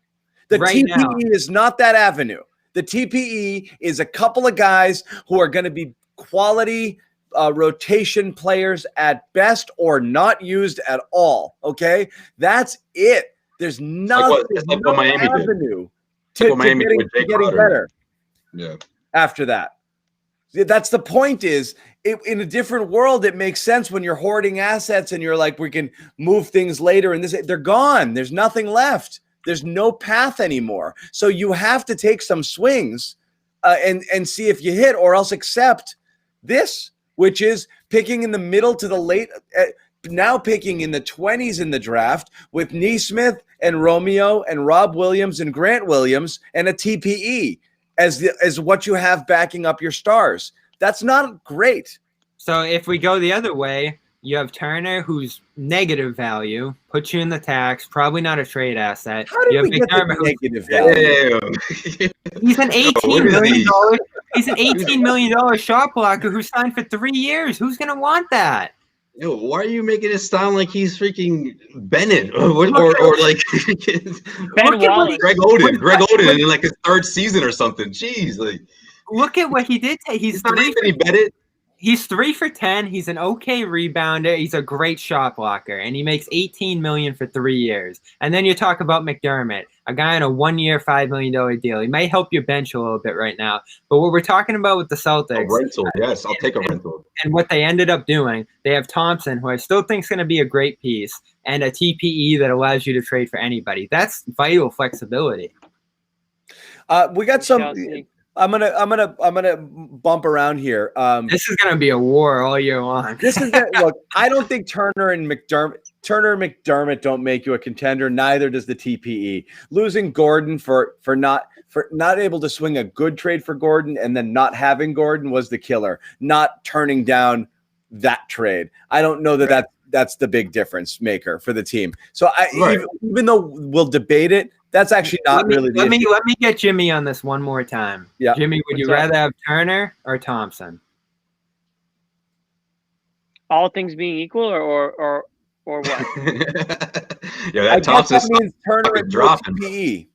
The TPE is not that avenue. The TPE is a couple of guys who are going to be quality rotation players at best or not used at all. Okay? That's it. There's nothing, no avenue to getting better. Yeah. After that, that's the point. Is in a different world, it makes sense when you're hoarding assets and you're like, we can move things later. And they're gone. There's nothing left. There's no path anymore. So you have to take some swings and see if you hit, or else accept this, which is picking in the middle to the late. Now picking in the 20s in the draft with Neesmith and Romeo and Rob Williams and Grant Williams and a TPE as what you have backing up your stars. That's not great. So if we go the other way, you have Turner, who's negative value, puts you in the tax, probably not a trade asset. How did we get the negative value? He's an $18 million. He's an $18 million shot blocker who signed for 3 years. Who's going to want that? Yo, why are you making it sound like he's freaking Bennett or like Greg Oden in like his 3rd season or something? Jeez, like look at what he did. He's 3 for 10. He's an okay rebounder. He's a great shot blocker, and he makes $18 million for 3 years. And then you talk about McDermott, a guy on a 1-year, $5 million deal. He might help your bench a little bit right now. But what we're talking about with the Celtics, a rental, yes, I'll take a rental. And what they ended up doing, they have Thompson, who I still think is going to be a great piece, and a TPE that allows you to trade for anybody. That's vital flexibility. We got some. I'm gonna bump around here. This is gonna be a war all year long. Look, I don't think Turner and McDermott don't make you a contender. Neither does the TPE. Losing Gordon for not able to swing a good trade for Gordon, and then not having Gordon was the killer. Not turning down that trade. I don't know that's the big difference maker for the team. So even though we'll debate it, that's actually not really the issue. Let me get Jimmy on this one more time. Yeah. Jimmy, would you rather have Turner or Thompson? All things being equal, or what? Yeah, that Thompson means Turner and TPE.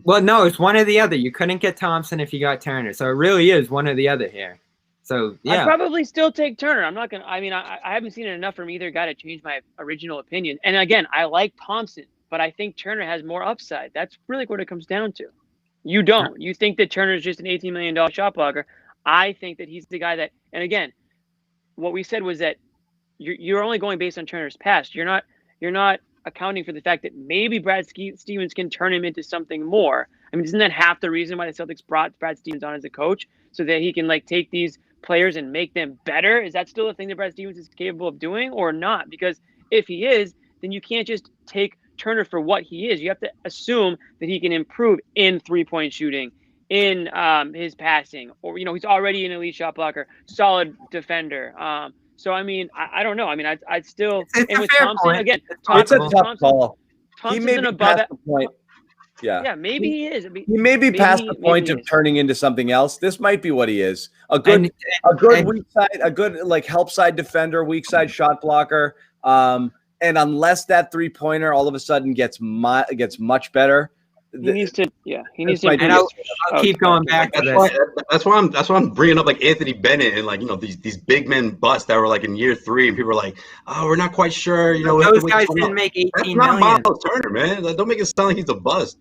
Well, no, it's one or the other. You couldn't get Thompson if you got Turner. So it really is one or the other here. So, yeah. I'd probably still take Turner. I'm not going to – I haven't seen it enough from either guy to change my original opinion. And, again, I like Thompson, but I think Turner has more upside. That's really what it comes down to. You don't. You think that Turner is just an $18 million shot blocker. I think that he's the guy that – and, again, what we said was that you're only going based on Turner's past. You're not accounting for the fact that maybe Brad Stevens can turn him into something more. I mean, isn't that half the reason why the Celtics brought Brad Stevens on as a coach, so that he can, like, take these – players and make them better? Is that still a thing that Brad Stevens is capable of doing or not? Because if he is, then you can't just take Turner for what he is. You have to assume that he can improve in 3-point shooting, in his passing, or he's already an elite shot blocker, solid defender. So I mean, I don't know. I mean, I'd still It's and a with fair Thompson point. again. It's a Thompson, tough call. He Thompson's may an be above. past the point. Yeah. Yeah, maybe he is. He may be past the point of turning into something else. This might be what he is. A good weak side, a good like help side defender, weak side shot blocker. And unless that 3-pointer all of a sudden gets much better, he needs to. Yeah, he needs to. And I'll keep going back to this. That's why I'm bringing up like Anthony Bennett and like these big men bust that were like in year 3 and people are like, oh, we're not quite sure. Those guys didn't make 18 That's million. not Miles Turner, man. Like, don't make it sound like he's a bust.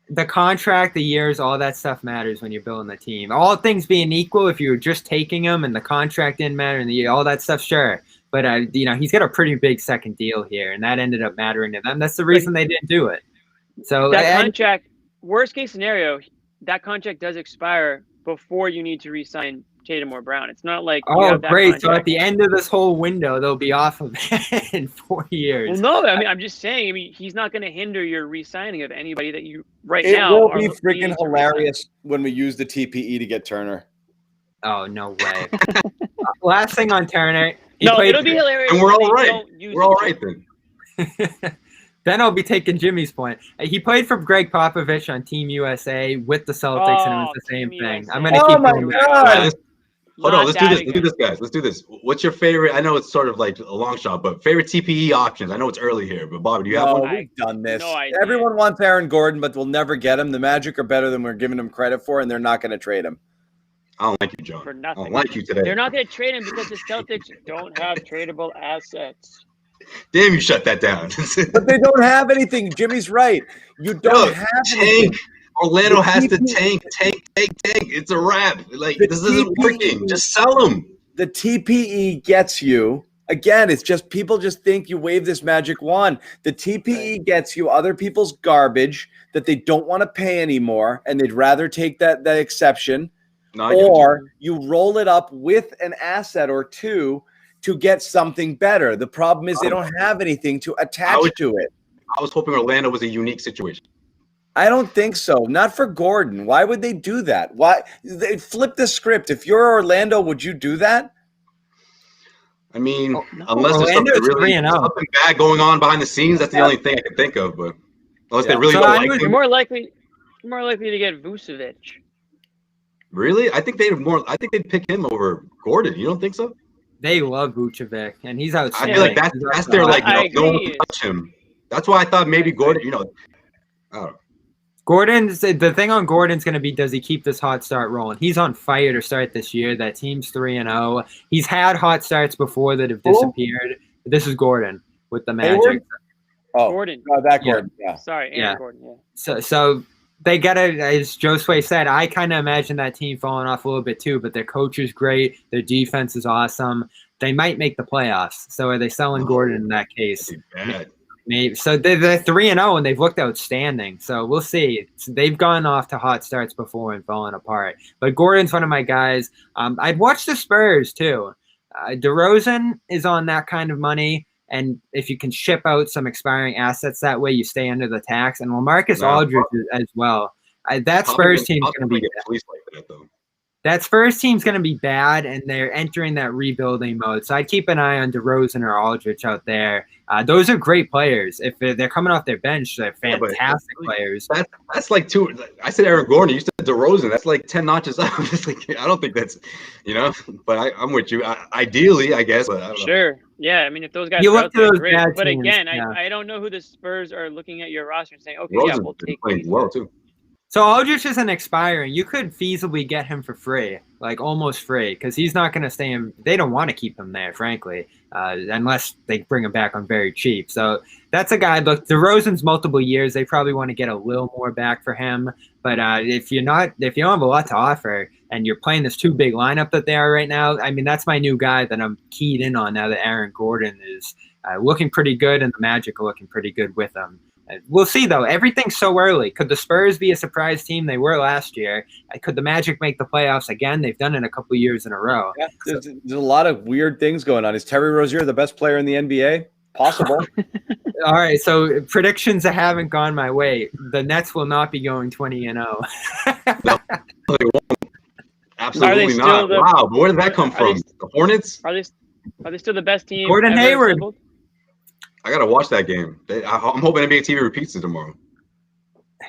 The contract, the years, all that stuff matters when you're building the team. All things being equal, if you were just taking him and the contract didn't matter and all that stuff, sure. But he's got a pretty big second deal here, and that ended up mattering to them. That's the reason they didn't do it. So that contract, worst case scenario, that contract does expire before you need to re-sign Tatum or Brown. It's not like great. So at the end of this whole window, they'll be off of it in 4 years. Well, no, I mean I'm just saying. I mean he's not going to hinder your re-signing of anybody that you now. It will be freaking hilarious when we use the TPE to get Turner. Oh no way! Last thing on Turner. It'll be hilarious. And we're all right. We're all right then. Then I'll be taking Jimmy's point. He played for Greg Popovich on Team USA with the Celtics, and it was the same thing. I'm going to keep going back. Hold on, let's do this. Let's do this, guys. Let's do this. What's your favorite? I know it's sort of like a long shot, but favorite TPE options. I know it's early here, but Bobby, do you have one? We've done this. Everyone wants Aaron Gordon, but we'll never get him. The Magic are better than we're giving him credit for, and they're not going to trade him. I don't like you, John. For nothing. I don't like you today. They're not going to trade him because the Celtics don't have tradable assets. Damn, you shut that down. But they don't have anything. Jimmy's right. You don't have anything. Orlando has to tank. It's a wrap. Like, this isn't working. Just sell them. The TPE gets you. Again, it's just people just think you wave this magic wand. The TPE gets you other people's garbage that they don't want to pay anymore, and they'd rather take that exception. Or you roll it up with an asset or two to get something better. The problem is they don't have anything to attach to it. I was hoping Orlando was a unique situation. I don't think so. Not for Gordon. Why would they do that? Why? They flip the script. If you're Orlando, would you do that? I mean, unless there's something bad going on behind the scenes, that's the only thing I can think of. But unless they really don't like him. You're more likely to get Vucevic. Really? I think they'd pick him over Gordon. You don't think so? They love Vucevic, and he's outstanding. I feel like that's their like no one can touch him. That's why I thought maybe Gordon. I don't know. The thing on Gordon's going to be, does he keep this hot start rolling? He's on fire to start this year. That team's 3-0. He's had hot starts before that have disappeared. This is Gordon with the Magic. Gordon. Gordon. Yeah. Sorry, Aaron Gordon. Yeah. So they got to, as Josue said, I kind of imagine that team falling off a little bit too, but their coach is great. Their defense is awesome. They might make the playoffs. So are they selling Gordon in that case? Maybe. So they're 3-0 and they've looked outstanding. So we'll see. They've gone off to hot starts before and fallen apart. But Gordon's one of my guys. I'd watch the Spurs too. DeRozan is on that kind of money. And if you can ship out some expiring assets that way, you stay under the tax. And LaMarcus Aldridge as well. That Spurs team's going to be good. That Spurs team's going to be bad, and they're entering that rebuilding mode. So I'd keep an eye on DeRozan or Aldridge out there. Those are great players. If they're coming off their bench, they're fantastic players. That's like two. I said Aaron Gordon. You said DeRozan. That's like 10 notches up. I don't think that's, But I'm with you. Ideally, I guess. But I don't know. Sure. Yeah. I mean, if those guys are out there, great. But teams, again, I don't know who the Spurs are looking at your roster and saying, okay, DeRozan's we'll take playing well too. So Aldridge isn't expiring. You could feasibly get him for free, like almost free, because he's not going to stay in. They don't want to keep him there, frankly, unless they bring him back on very cheap. So that's a guy. Look, DeRozan's multiple years. They probably want to get a little more back for him. But if you don't have a lot to offer and you're playing this too big lineup that they are right now, I mean, that's my new guy that I'm keyed in on now that Aaron Gordon is looking pretty good and the Magic are looking pretty good with him. We'll see, though. Everything's so early. Could the Spurs be a surprise team? They were last year. Could the Magic make the playoffs again? They've done it a couple of years in a row. Yeah, there's a lot of weird things going on. Is Terry Rozier the best player in the NBA? Possible. All right, so predictions that haven't gone my way. The Nets will not be going 20-0. No, they won't. Absolutely not. Wow, but where did that come from? The Hornets? Are they still the best team? Gordon Hayward. Assembled? I gotta watch that game. I'm hoping NBA TV repeats it tomorrow.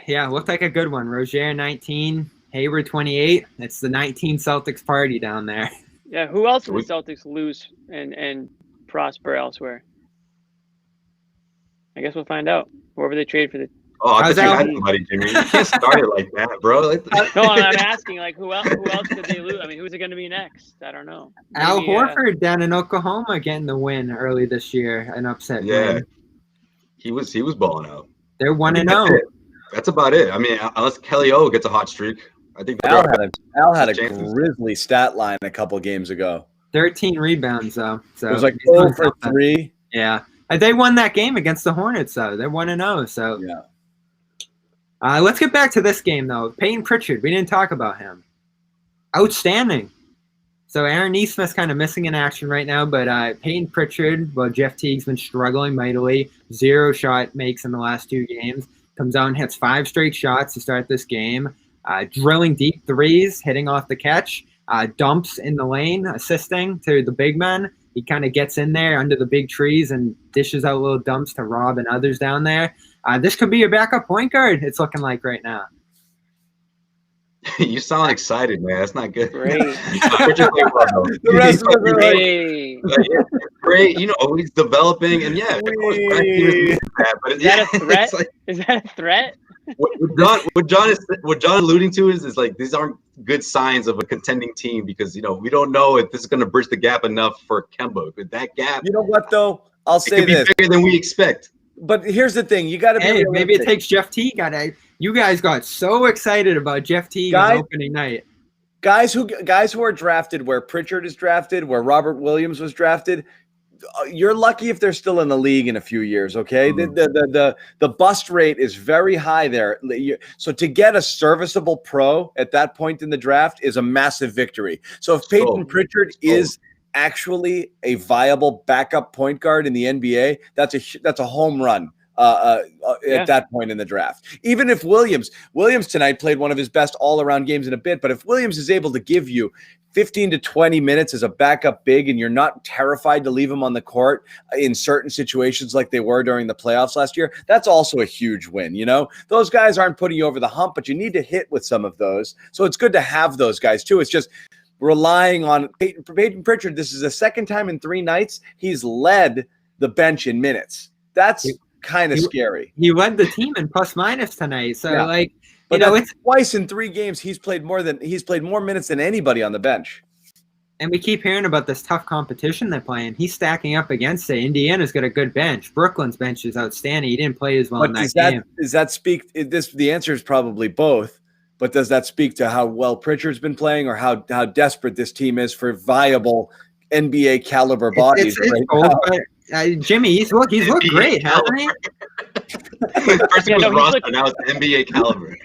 Yeah, looked like a good one. Rozier 19, Hayward 28. It's the 19 Celtics party down there. Yeah, who else did the Celtics lose and prosper elsewhere? I guess we'll find out. Whoever they trade for the. Oh, I thought you had somebody, Jimmy. You can't start it like that, bro. No, I'm asking, like, who else did they lose? I mean, who's it going to be next? I don't know. Maybe, Al Horford down in Oklahoma getting the win early this year, an upset win. He was balling out. They're 1-0. That's about it. I mean, unless Kelly O gets a hot streak, I think Al had a grisly stat line a couple games ago. 13 rebounds though. So it was like 0 for 3. Yeah, they won that game against the Hornets though. They're 1-0. So yeah. Let's get back to this game though. Payton Pritchard, we didn't talk about him. Outstanding. So Aaron Nesmith's kind of missing in action right now, but Payton Pritchard, well, Jeff Teague's been struggling mightily. 0 shot makes in the last 2 games. Comes out and hits 5 straight shots to start this game. Drilling deep threes, hitting off the catch. Dumps in the lane, assisting to the big men. He kind of gets in there under the big trees and dishes out little dumps to Rob and others down there. This could be a backup point guard, it's looking like right now. You sound excited, man. That's not good. Great. The rest of it, great. Great. You know, he's developing, and yeah, of course, is that a threat? Is that a threat? What John is alluding to is like these aren't good signs of a contending team because we don't know if this is going to bridge the gap enough for Kemba. With that gap, you know what though? I'll say this: bigger than we expect. But here's the thing: you got to be. Hey, maybe it takes Jeff Teague. You guys got so excited about Jeff Teague on opening night. Guys who are drafted where Pritchard is drafted, where Robert Williams was drafted. You're lucky if they're still in the league in a few years, okay? The bust rate is very high there. So to get a serviceable pro at that point in the draft is a massive victory. So if Payton Pritchard is actually a viable backup point guard in the NBA, that's a home run at that point in the draft. Even if Williams tonight played one of his best all-around games in a bit, but if Williams is able to give you 15 to 20 minutes as a backup big and you're not terrified to leave him on the court in certain situations like they were during the playoffs last year, that's also a huge win. Those guys aren't putting you over the hump, but you need to hit with some of those. So it's good to have those guys too. It's just relying on Payton Pritchard. This is the second time in 3 nights he's led the bench in minutes. That's kind of scary. He led the team in plus minus tonight. So but it's twice in 3 games he's played more minutes than anybody on the bench. And we keep hearing about this tough competition they're playing. He's stacking up against it. Indiana's got a good bench. Brooklyn's bench is outstanding. He didn't play as well in that game. Does that speak? The answer is probably both. But does that speak to how well Pritchard's been playing, or how desperate this team is for viable NBA caliber bodies? Jimmy, he's looked great, hasn't he? First it was roster, now it's NBA caliber.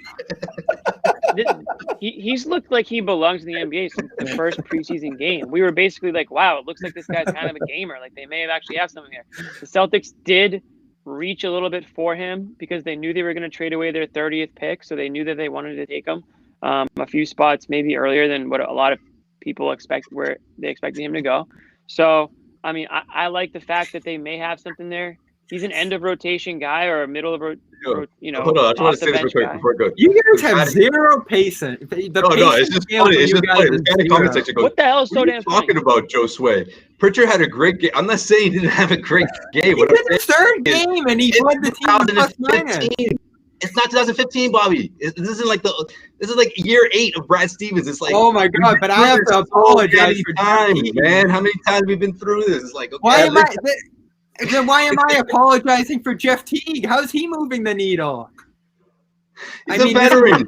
He's looked like he belongs in the NBA since the first preseason game. We were basically like, wow, it looks like this guy's kind of a gamer. Like they may have actually have something there. The Celtics did reach a little bit for him because they knew they were going to trade away their 30th pick, so they knew that they wanted to take him a few spots maybe earlier than what a lot of people expected him to go. So I mean, I like the fact that they may have something there. He's an end of rotation guy or a middle of hold on, I just want to say this real quick before it goes. You guys have zero patience. It's just funny. It's just funny. This guy in the comment section goes, what the hell is so damn funny? Talking about Joe Sway. Pritchard had a great game. I'm not saying he didn't have a great game. He did his 3rd game and he led the team plus minus. It's not 2015, Bobby. This is like year 8 of Brad Stevens. It's like, oh my God! But I have to apologize for time, man. How many times we've been through this? It's like, okay, why am I apologizing for Jeff Teague? How's he moving the needle? He's a veteran.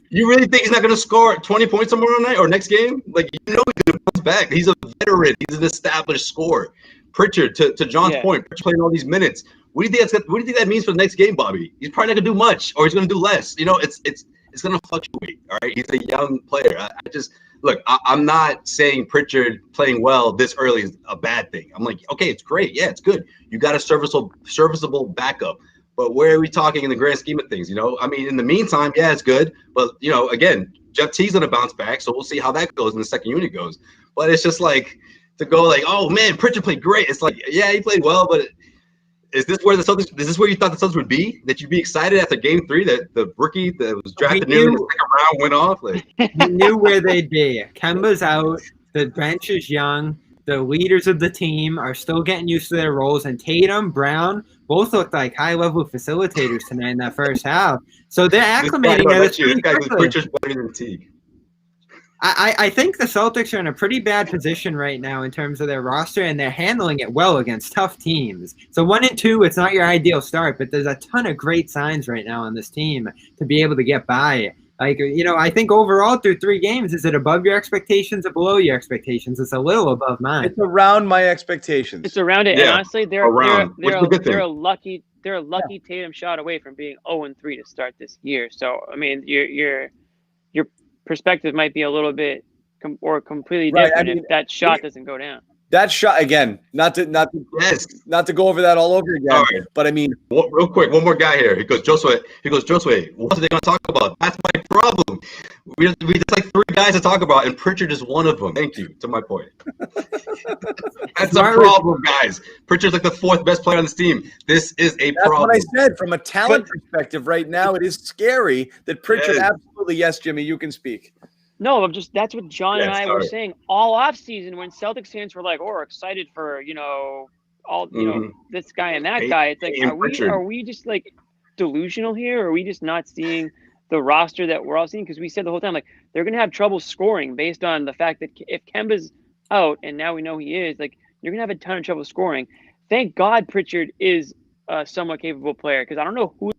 You really think he's not going to score 20 points tomorrow night or next game? Like, he's going to bounce back. He's a veteran. He's an established scorer. Pritchard, to John's point, playing all these minutes. What do you think that means for the next game, Bobby? He's probably not going to do much, or he's going to do less. It's going to fluctuate. All right, he's a young player. look, I'm not saying Pritchard playing well this early is a bad thing. I'm like, okay, it's great. Yeah, it's good. You got a serviceable backup. But where are we talking in the grand scheme of things? I mean, in the meantime, yeah, it's good. But, again, Jeff T's going to bounce back. So we'll see how that goes and the second unit goes. But it's just like to go like, oh, man, Pritchard played great. It's like, yeah, he played well. But is this where you thought the Celtics would be? That you'd be excited after game 3 that the rookie that was drafted new in the second round went off? Like, you knew where they'd be. Kemba's out. The bench is young. The leaders of the team are still getting used to their roles. And Tatum, Brown, both looked like high-level facilitators tonight in that first half. So they're acclimating at this guy was Pritchard's better than Teague. I think the Celtics are in a pretty bad position right now in terms of their roster, and they're handling it well against tough teams. So 1-2, it's not your ideal start, but there's a ton of great signs right now on this team to be able to get by. Like, I think overall through 3 games, is it above your expectations or below your expectations? It's a little above mine. It's around my expectations. It's around it. Yeah, and honestly, they're a lucky Yeah. Tatum shot away from being 0-3 to start this year. So I mean, your perspective might be a little bit completely Right, different I mean, if that shot doesn't go down. That shot again, not to go over that all over again. All right. But I mean, real quick, one more guy here. He goes, Josue, what are they going to talk about? That's my problem. We just like 3 guys to talk about, and Pritchard is one of them. Thank you, to my point. That's a problem, guys. Pritchard's like the 4th best player on this team. This is a problem. That's what I said. From a talent perspective right now, it is scary that Pritchard absolutely, yes, Jimmy, you can speak. No, that's what John and I were saying all off season when Celtics fans were like, we're excited for, this guy and that guy. It's like, are we just like delusional here? Or are we just not seeing the roster that we're all seeing? Because we said the whole time, like, they're going to have trouble scoring based on the fact that if Kemba's out, and now we know he is, like, you're going to have a ton of trouble scoring. Thank God Pritchard is a somewhat capable player, because I don't know who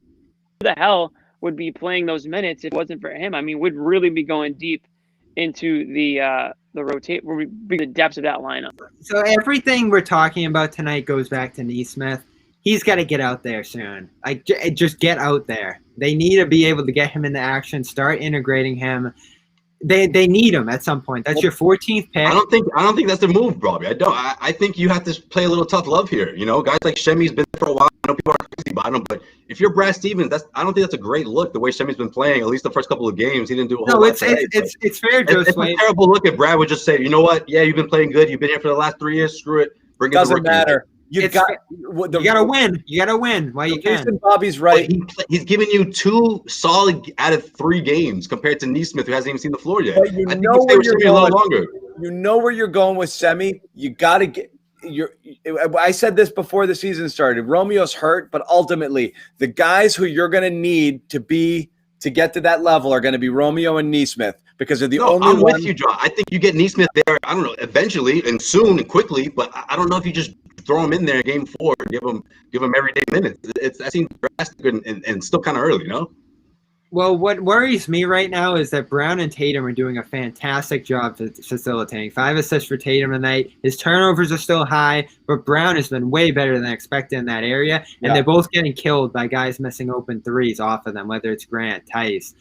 the hell would be playing those minutes if it wasn't for him. I mean, we'd really be going deep into the rotate, where we bring the depths of that lineup. So everything we're talking about tonight goes back to Nesmith. He's got to get out there soon. Like, just get out there. They need to be able to get him into action, start integrating him. They need him at some point. That's your 14th pick. I don't think that's the move, Bobby. I think you have to play a little tough love here. Guys like Shemi's been there for a while. I know people are crazy about him, but if you're Brad Stevens, I don't think that's a great look. The way Shemi's been playing, at least the first couple of games, he didn't do a whole lot. It's fair, Joe. It's a terrible look if Brad would just say, you know what? Yeah, you've been playing good. You've been here for the last 3 years. Screw it. Bring it. Doesn't matter. You got to win. You got to win while you can. Bobby's right. He's giving you 2 solid out of 3 games compared to Nesmith, who hasn't even seen the floor yet. But I think he stay with Semi a little longer. You know where you're going with Semi. You got to get. I said this before the season started. Romeo's hurt, but ultimately, the guys who you're going to need to get to that level are going to be Romeo and Nesmith, because they're the only I'm with you, John. I think you get Nesmith there, I don't know, eventually and soon and quickly, but I don't know if you just throw him in there in game 4 and give him everyday minutes. That seems drastic and still kind of early, Well, what worries me right now is that Brown and Tatum are doing a fantastic job facilitating. 5 assists for Tatum tonight. His turnovers are still high, but Brown has been way better than expected in that area. And they're both getting killed by guys missing open threes off of them, whether it's Grant, Tice,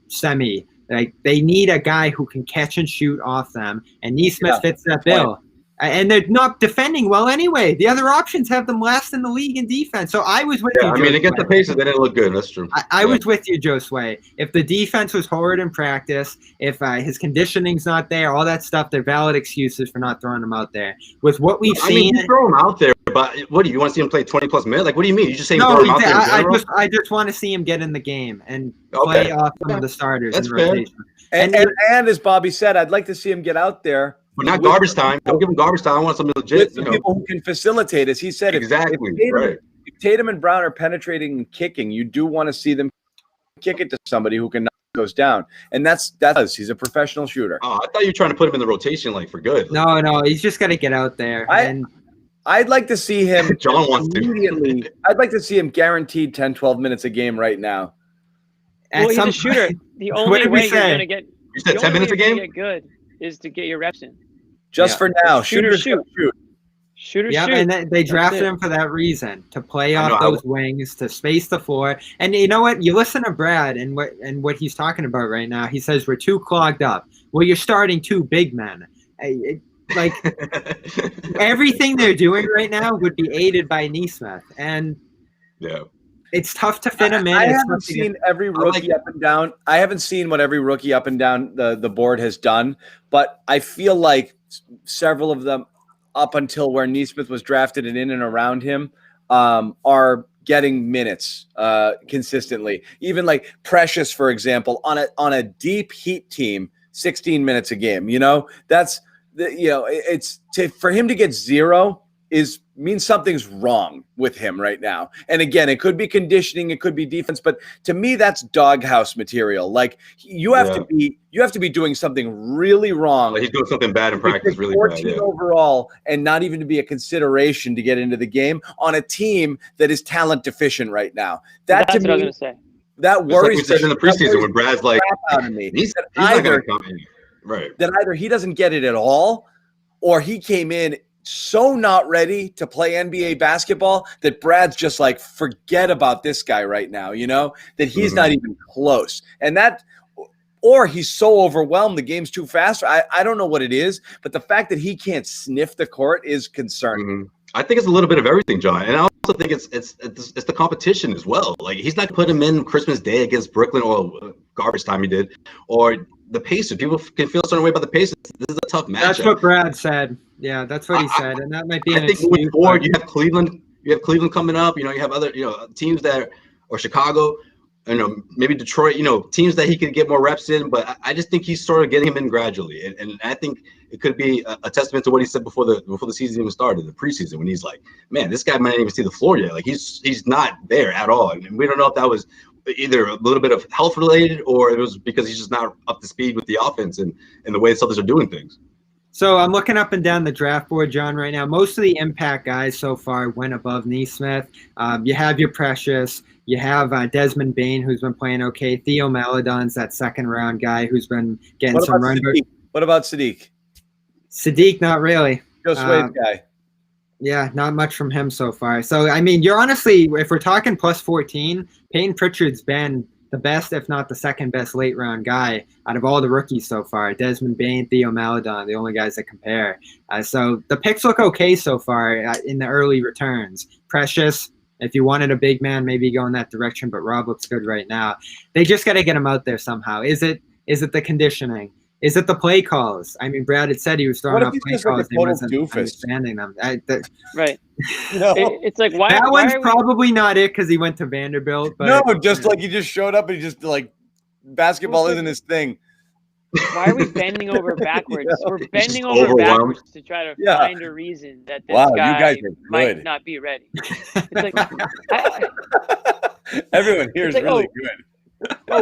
Semi. Like, they need a guy who can catch and shoot off them, and Nesmith fits that bill. And they're not defending well anyway. The other options have them last in the league in defense. So I was with you, I mean, against the Pacers, they didn't look good. That's true. I was with you, Josue. If the defense was horrid in practice, if his conditioning's not there, all that stuff, they're valid excuses for not throwing him out there. With what we've seen, you throw him out there, but what do you want to see him play 20-plus minutes? Like, what do you mean? You just saying throw him out there in general? I just want to see him get in the game and play off some of the starters in rotation. And as Bobby said, I'd like to see him get out there. But not garbage time. Don't give him garbage time. I want something legit. People who can facilitate, as he said. Exactly. If Tatum and Brown are penetrating and kicking, you do want to see them kick it to somebody who can knock those down. And that's he's a professional shooter. Oh, I thought you were trying to put him in the rotation like for good. No, he's just got to get out there. I'd like to see him John wants immediately. I'd like to see him guaranteed 10, 12 minutes a game right now. Well, he's a shooter. The only way you're going to get – You said 10 minutes a game? Get good is to get your reps in. For now. Shoot. Shooter Yeah, shoot. and they drafted it. him for that reason, to play I know, off those wings, to space the floor. And you know what? You listen to Brad and what he's talking about right now. He says we're too clogged up. Well, you're starting two big men. Like everything they're doing right now would be aided by Neesmith, and Yeah. it's tough to fit him in. I It's haven't tough to get- seen every rookie up and down. I haven't seen what every rookie up and down the board has done, but I feel like several of them up until where Neesmith was drafted and in and around him are getting minutes consistently. Even like Precious, for example, on a deep Heat team, 16 minutes a game. You know, that's it's for him to get zero means something's wrong with him right now. And again, it could be conditioning, it could be defense, but to me, that's doghouse material. Like you have to be doing something really wrong. Like he's doing something bad in practice, really 14 bad. Yeah. overall, and not even to be a consideration to get into the game on a team that is talent deficient right now. That's to what I was me, gonna say. that Just like worries we said in the preseason when Brad's like, out of me. he's That not going either to come in. Right. that either he doesn't get it at all, or he came in so not ready to play NBA basketball that Brad's just like, forget about this guy right now, that he's not even close. And that, or he's so overwhelmed, the game's too fast. I don't know what it is, but the fact that he can't sniff the court is concerning. I think it's a little bit of everything, John. And I also think it's the competition as well. Like he's not putting him in Christmas Day against Brooklyn or garbage time he did, or the Pacers. People can feel a certain way about the Pacers. This is a tough matchup. That's what Brad said. Yeah, that's what he said, and that might be. I think moving forward, you have Cleveland. You have Cleveland coming up. You have other teams that, or Chicago, maybe Detroit. Teams that he could get more reps in. But I just think he's sort of getting him in gradually, and I think it could be a testament to what he said before the season even started, the preseason, when he's like, man, this guy might not even see the floor yet. Like he's not there at all, and we don't know if that was either a little bit of health related or it was because he's just not up to speed with the offense and the way the Celtics are doing things. So I'm looking up and down the draft board, John, right now. Most of the impact guys so far went above Neesmith. You have your Precious. You have Desmond Bane, who's been playing okay. Theo Maledon's that second-round guy who's been getting some run. What about Sadiq? Sadiq, not really. Joe Swade's guy. Yeah, not much from him so far. So, I mean, you're honestly, if we're talking plus 14, Payton Pritchard's been the best, if not the second best late round guy out of all the rookies so far. Desmond Bane, Theo Maledon, the only guys that compare. So the picks look okay so far in the early returns. Precious, if you wanted a big man, maybe go in that direction, but Rob looks good right now. They just got to get him out there somehow. Is it the conditioning? Is it the play calls? I mean, Brad had said he was throwing out play calls. He wasn't understanding them. Right. No. It's like, why? That why one's are we, probably not it because he went to Vanderbilt. But, no, just like he just showed up and he just like basketball isn't his thing. why are we bending over backwards? We're bending over overwhelmed. backwards to try to find a reason that this Wow, guy you guys are might good. not be ready. It's like, Everyone here is like, really good.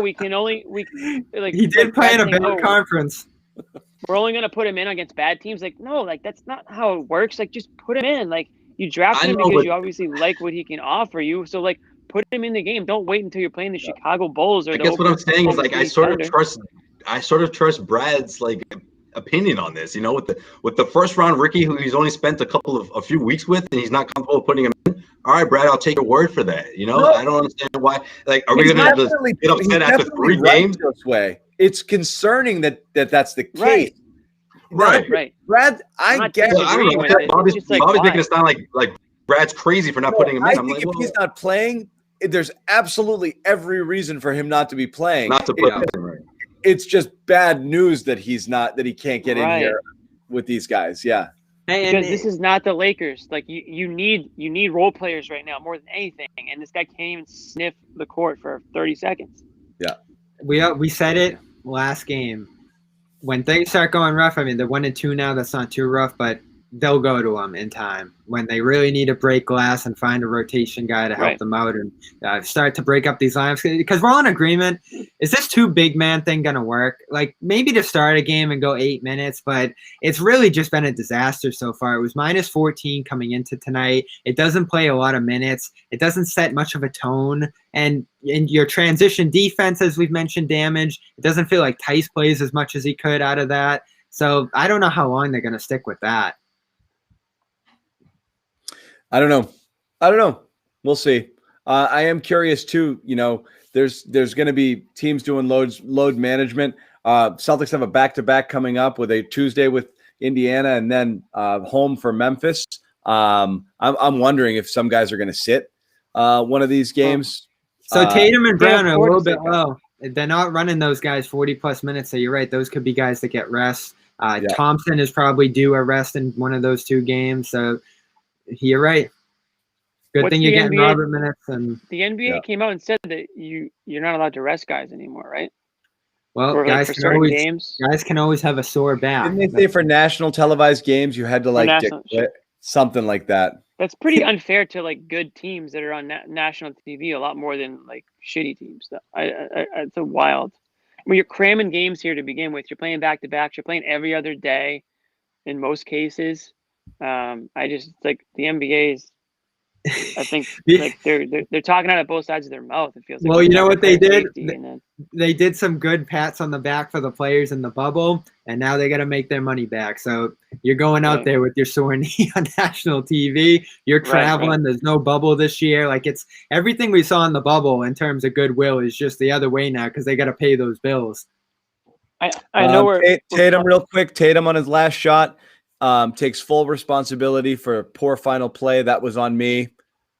we like he did play in a saying, bad conference. We're only gonna put him in against bad teams. Like, no, like that's not how it works. Like, just put him in. Like, you drafted him because you obviously like what he can offer you. So like, put him in the game. Don't wait until you're playing the Chicago Bulls or. I guess what I'm saying is like I sort of trust Brad's like opinion on this. With the first round rookie who he's only spent a few weeks with, and he's not comfortable putting him in. All right, Brad, I'll take your word for that. I don't understand why. Like, are we gonna just get upset after 3 games? This way, it's concerning that's the case. Right. Brad, I get. Well, I don't know. Bobby's making it sound like Brad's crazy for not putting him in. I think if he's not playing, there's absolutely every reason for him not to be playing. Not to put him in, right. It's just bad news that he can't get in here with these guys. Yeah. Because this is not the Lakers. Like you need role players right now more than anything, and this guy can't even sniff the court for 30 seconds. Yeah, we said it last game. When things start going rough, I mean they're 1-2 now. That's not too rough, but they'll go to them in time when they really need to break glass and find a rotation guy to help them out and start to break up these lineups. Because we're all in agreement. Is this 2 big man thing going to work? Like maybe to start a game and go 8 minutes, but it's really just been a disaster so far. It was -14 coming into tonight. It doesn't play a lot of minutes. It doesn't set much of a tone. And in your transition defense, as we've mentioned, damage. It doesn't feel like Tice plays as much as he could out of that. So I don't know how long they're going to stick with that. I don't know. We'll see. I am curious too. There's going to be teams doing load management. Celtics have a back-to-back coming up with a Tuesday with Indiana and then home for Memphis. I'm wondering if some guys are going to sit one of these games. So Tatum and Brown are a little bit that. low. They're not running those guys 40-plus minutes, so you're right. Those could be guys that get rest. Yeah. Thompson is probably due a rest in one of those 2 games, so you're right. Good thing you're getting Robert minutes. And the NBA came out and said that you're not allowed to rest guys anymore, right? Well, or guys, for certain games. Guys can always have a sore back. Didn't they say for national televised games you had to something like that? That's pretty unfair to like good teams that are on national TV a lot more than like shitty teams. It's a wild. When you're cramming games here to begin with, you're playing back to back. You're playing every other day, in most cases. I just like the NBA's. I think like they're talking out of both sides of their mouth. It feels like. Well, you know what they did? They did some good pats on the back for the players in the bubble, and now they got to make their money back. So you're going out there with your sore knee on national TV. You're traveling. Right. There's no bubble this year. Like it's everything we saw in the bubble in terms of goodwill is just the other way now because they got to pay those bills. I know where Tatum real quick. Tatum on his last shot takes full responsibility for poor final play. That was on me.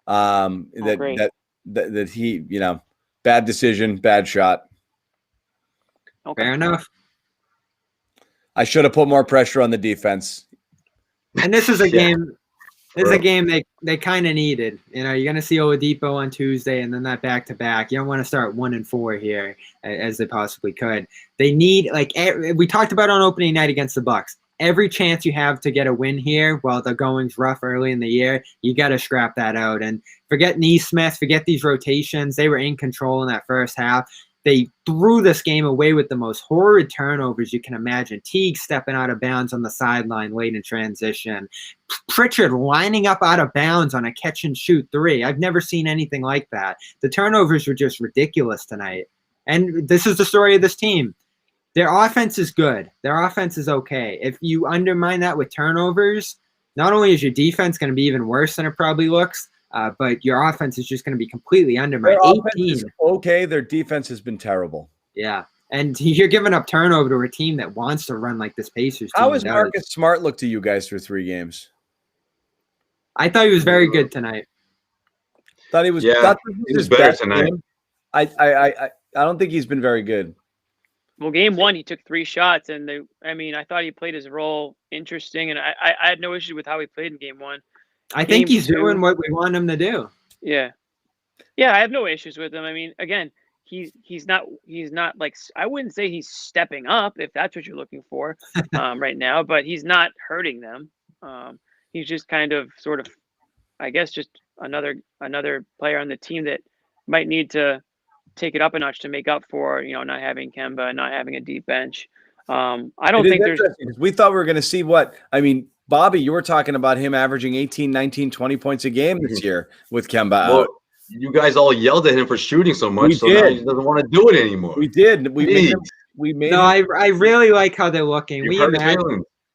That he, bad decision, bad shot. Okay. Fair enough. I should have put more pressure on the defense. And this is a game. This is a game they kind of needed. You're going to see Oladipo on Tuesday, and then that back-to-back. You don't want to start 1-4 here, as they possibly could. They need we talked about on opening night against the Bucks. Every chance you have to get a win here while the going's rough early in the year, you got to scrap that out. And forget Neesmith, forget these rotations. They were in control in that first half. They threw this game away with the most horrid turnovers you can imagine. Teague stepping out of bounds on the sideline late in transition. Pritchard lining up out of bounds on a catch-and-shoot 3. I've never seen anything like that. The turnovers were just ridiculous tonight. And this is the story of this team. Their offense is good. Their offense is okay. If you undermine that with turnovers, not only is your defense going to be even worse than it probably looks, but your offense is just going to be completely undermined. Their offense is okay. Their defense has been terrible. Yeah. And you're giving up turnover to a team that wants to run like this Pacers team. How has Marcus Smart looked to you guys through 3 games? I thought he was very good tonight. Thought he was. Yeah, he was better tonight. I don't think he's been very good. Well, game 1, he took 3 shots, and I thought he played his role interesting, and I had no issue with how he played in game 1. I think he's doing what we want him to do. Yeah, I have no issues with him. I mean, again, he's not like, I wouldn't say he's stepping up if that's what you're looking for right now, but he's not hurting them. He's just kind of sort of, I guess, just another player on the team that might need to take it up a notch to make up for not having Kemba and not having a deep bench. I don't think there's. We thought we were going to see Bobby, you were talking about him averaging 18, 19, 20 points a game this year with Kemba out. You guys all yelled at him for shooting so much, now he doesn't want to do it anymore. We did. We made him. I really like how they're looking.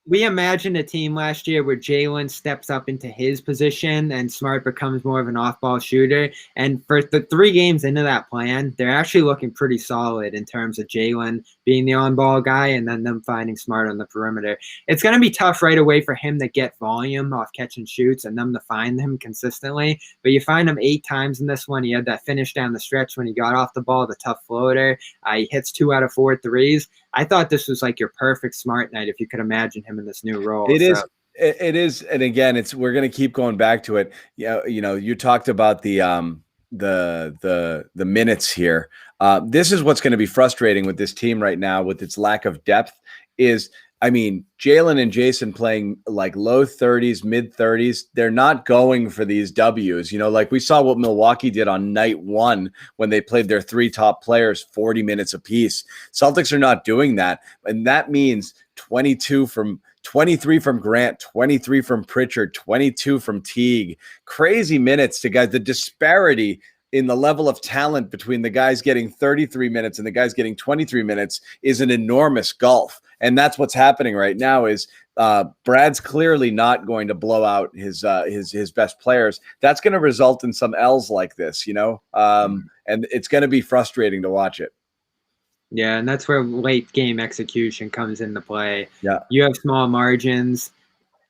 We imagined a team last year where Jalen steps up into his position and Smart becomes more of an off-ball shooter. And for the 3 games into that plan, they're actually looking pretty solid in terms of Jalen being the on-ball guy and then them finding Smart on the perimeter. It's going to be tough right away for him to get volume off catch and shoots and them to find him consistently. But you find him 8 times in this one. He had that finish down the stretch when he got off the ball, the tough floater. He hits 2 out of 4 threes. I thought this was like your perfect Smart night if you could imagine him in this new role. It is, and again, we're going to keep going back to it. You talked about the minutes here. This is what's going to be frustrating with this team right now with its lack of depth. Jalen and Jason playing like low 30s, mid 30s. They're not going for these W's. Like we saw what Milwaukee did on night 1 when they played their 3 top players 40 minutes apiece. Celtics are not doing that. And that means 23 from Grant, 23 from Pritchard, 22 from Teague. Crazy minutes to guys. The disparity in the level of talent between the guys getting 33 minutes and the guys getting 23 minutes is an enormous gulf. And that's what's happening right now is Brad's clearly not going to blow out his best players. That's going to result in some L's like this, and it's going to be frustrating to watch it. Yeah, and that's where late game execution comes into play. Yeah. You have small margins.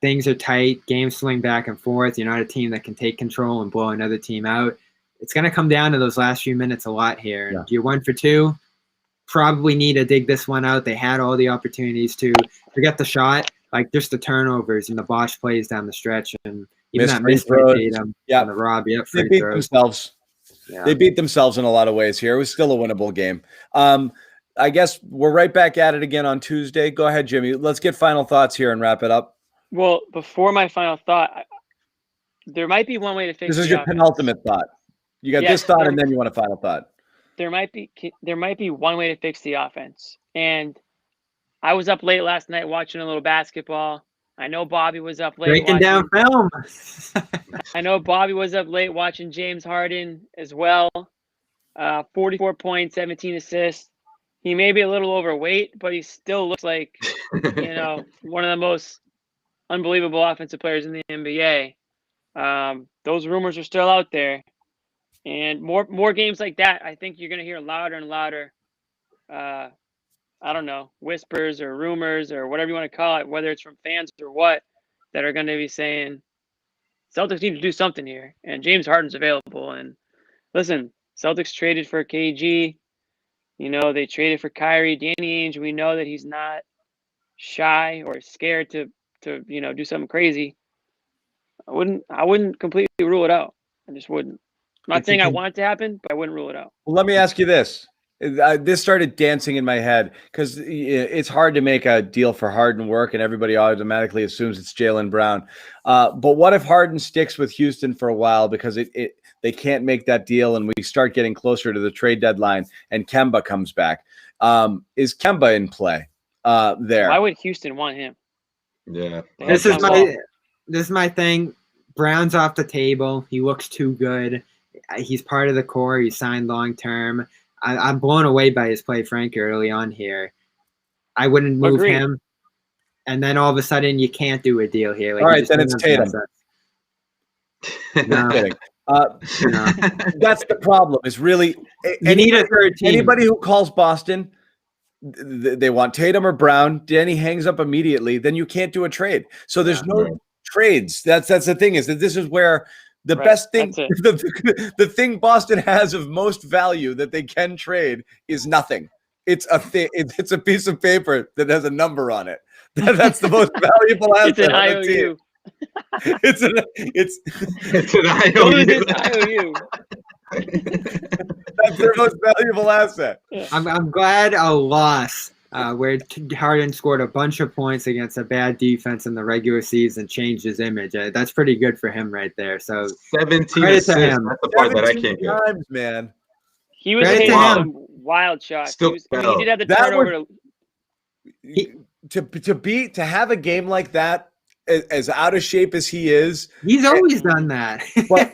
Things are tight. Games swing back and forth. You're not a team that can take control and blow another team out. It's going to come down to those last few minutes a lot here. And you're 1 for 2. Probably need to dig this one out. They had all the opportunities to forget the shot, like just the turnovers and the botch plays down the stretch, and even that missed Tatum on the Rob. Yep, they beat themselves. Yeah. They beat themselves in a lot of ways here. It was still a winnable game. I guess we're right back at it again on Tuesday. Go ahead, Jimmy. Let's get final thoughts here and wrap it up. Well, before my final thought, there might be one way to fix. This is your penultimate thought. You got this thought, and then you want a final thought. There might be one way to fix the offense. And I was up late last night watching a little basketball. I know Bobby was up late breaking down film. I know Bobby was up late watching James Harden as well. 44 points, 17 assists. He may be a little overweight, but he still looks like one of the most unbelievable offensive players in the NBA. Those rumors are still out there. And more games like that, I think you're going to hear louder and louder, I don't know, whispers or rumors or whatever you want to call it, whether it's from fans or what, that are going to be saying, Celtics need to do something here. And James Harden's available. And listen, Celtics traded for KG. They traded for Kyrie. Danny Ainge, we know that he's not shy or scared to do something crazy. I wouldn't completely rule it out. I just wouldn't. I'm not saying I want it to happen, but I wouldn't rule it out. Well, let me ask you this. This started dancing in my head because it's hard to make a deal for Harden work, and everybody automatically assumes it's Jaylen Brown. But what if Harden sticks with Houston for a while because they can't make that deal, and we start getting closer to the trade deadline, and Kemba comes back? Is Kemba in play there? Why would Houston want him? Yeah, this is my thing. Brown's off the table. He looks too good. He's part of the core. He signed long term. I'm blown away by his play, Frank, early on here. I wouldn't move him. And then all of a sudden, you can't do a deal here. All right, then it's Tatum. No. That's the problem. Is really you need a third team. Anybody who calls Boston, they want Tatum or Brown. Danny hangs up immediately. Then you can't do a trade. So there's no trades. That's the thing, is that this is where the best thing, the thing Boston has of most value that they can trade is nothing. It's a piece of paper that has a number on it. That's the most valuable asset. It's an IOU. It's an IOU. That's their most valuable asset. I'm glad a loss where Harden scored a bunch of points against a bad defense in the regular season changed his image. That's pretty good for him right there. So 17 assists. That's the part that I can't get. Times, man. He was hitting some wild shots. He did have the turnover. To have a game like that, as out of shape as he is, he's always done that. But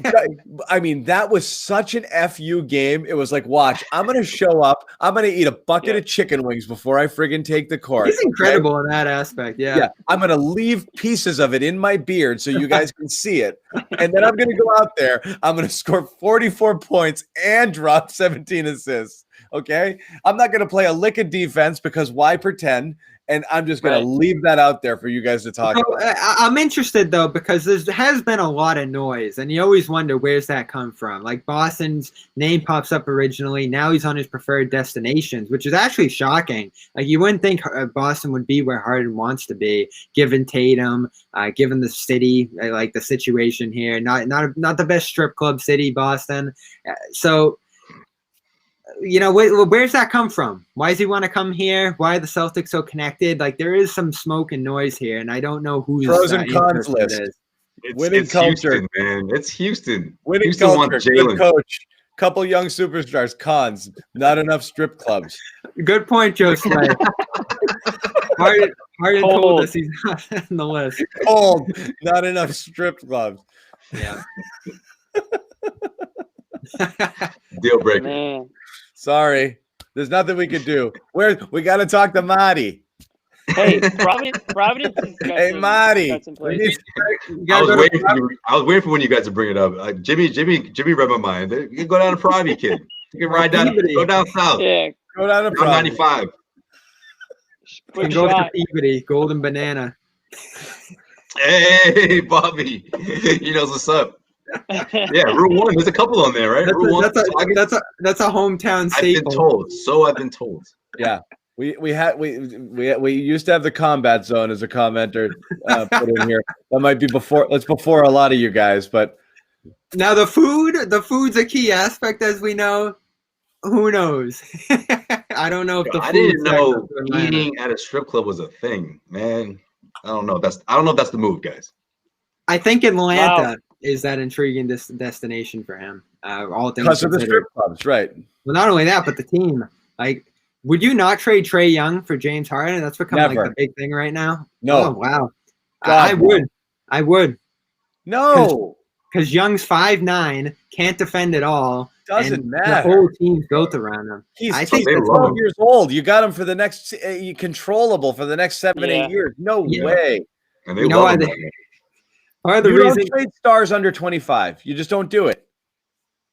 I mean, that was such an FU game. It was like, watch, I'm going to show up. I'm going to eat a bucket of chicken wings before I friggin' take the court. He's incredible in that aspect. Yeah. I'm going to leave pieces of it in my beard so you guys can see it. And then I'm going to go out there. I'm going to score 44 points and drop 17 assists. Okay. I'm not going to play a lick of defense because why pretend? And I'm just going to leave that out there for you guys to talk about. I'm interested, though, because there has been a lot of noise, and you always wonder, where's that come from? Like, Boston's name pops up originally. Now he's on his preferred destinations, which is actually shocking. Like, you wouldn't think Boston would be where Harden wants to be, given Tatum, given the city, like the situation here. Not the best strip club city, Boston. So... where's that come from? Why does he want to come here? Why are the Celtics so connected? Like, there is some smoke and noise here, and I don't know who's pros and cons list. It's culture, Houston, man. It's Houston. Winning Houston culture. wants Jaylen. Good coach. Couple young superstars. Cons. Not enough strip clubs. Good point, Joe Slay. Harden told us he's not on the list. Cold. Not enough strip clubs. Yeah. Deal breaker. Man. Sorry. There's nothing we could do. We got to talk to Marty. Hey, Providence has got Hey, some, Marty. got some plays. I was waiting for when you guys to bring it up. Jimmy read my mind. You can go down to Pravi, kid. You can ride down. Go down south. Yeah, Go down to Down Providence. 95. quick And go shot. to Peabody, Golden Banana. Hey, Bobby. He knows what's up. Yeah, Route 1. There's a couple on there, right? Route 1. That's a hometown I've been staple. told. So I've been told. Yeah. We used to have the combat zone as a commenter put in here. That might be before. That's before a lot of you guys, but Now the food's a key aspect, as we know. Who knows? I don't know if the I food didn't know sector of Atlanta- eating at a strip club was a thing, man. I don't know if that's the move, guys. I think Atlanta Wow. is that intriguing destination for him. All things because of the considered. strip clubs, right? Well, not only that, but the team. Like, would you not trade Trae Young for James Harden? That's become Never. like the big thing right now. No. Oh, wow. God, I no. would. I would. No, Because Young's 5'9", can't defend at all. doesn't and matter. The whole team's built around him. He's I think they 12 love him. years old. You got him for the next controllable for the next 7-8 Yeah. years. No Yeah. way. And they You know love why him. Part of the You reason don't trade stars under 25. You just don't do it.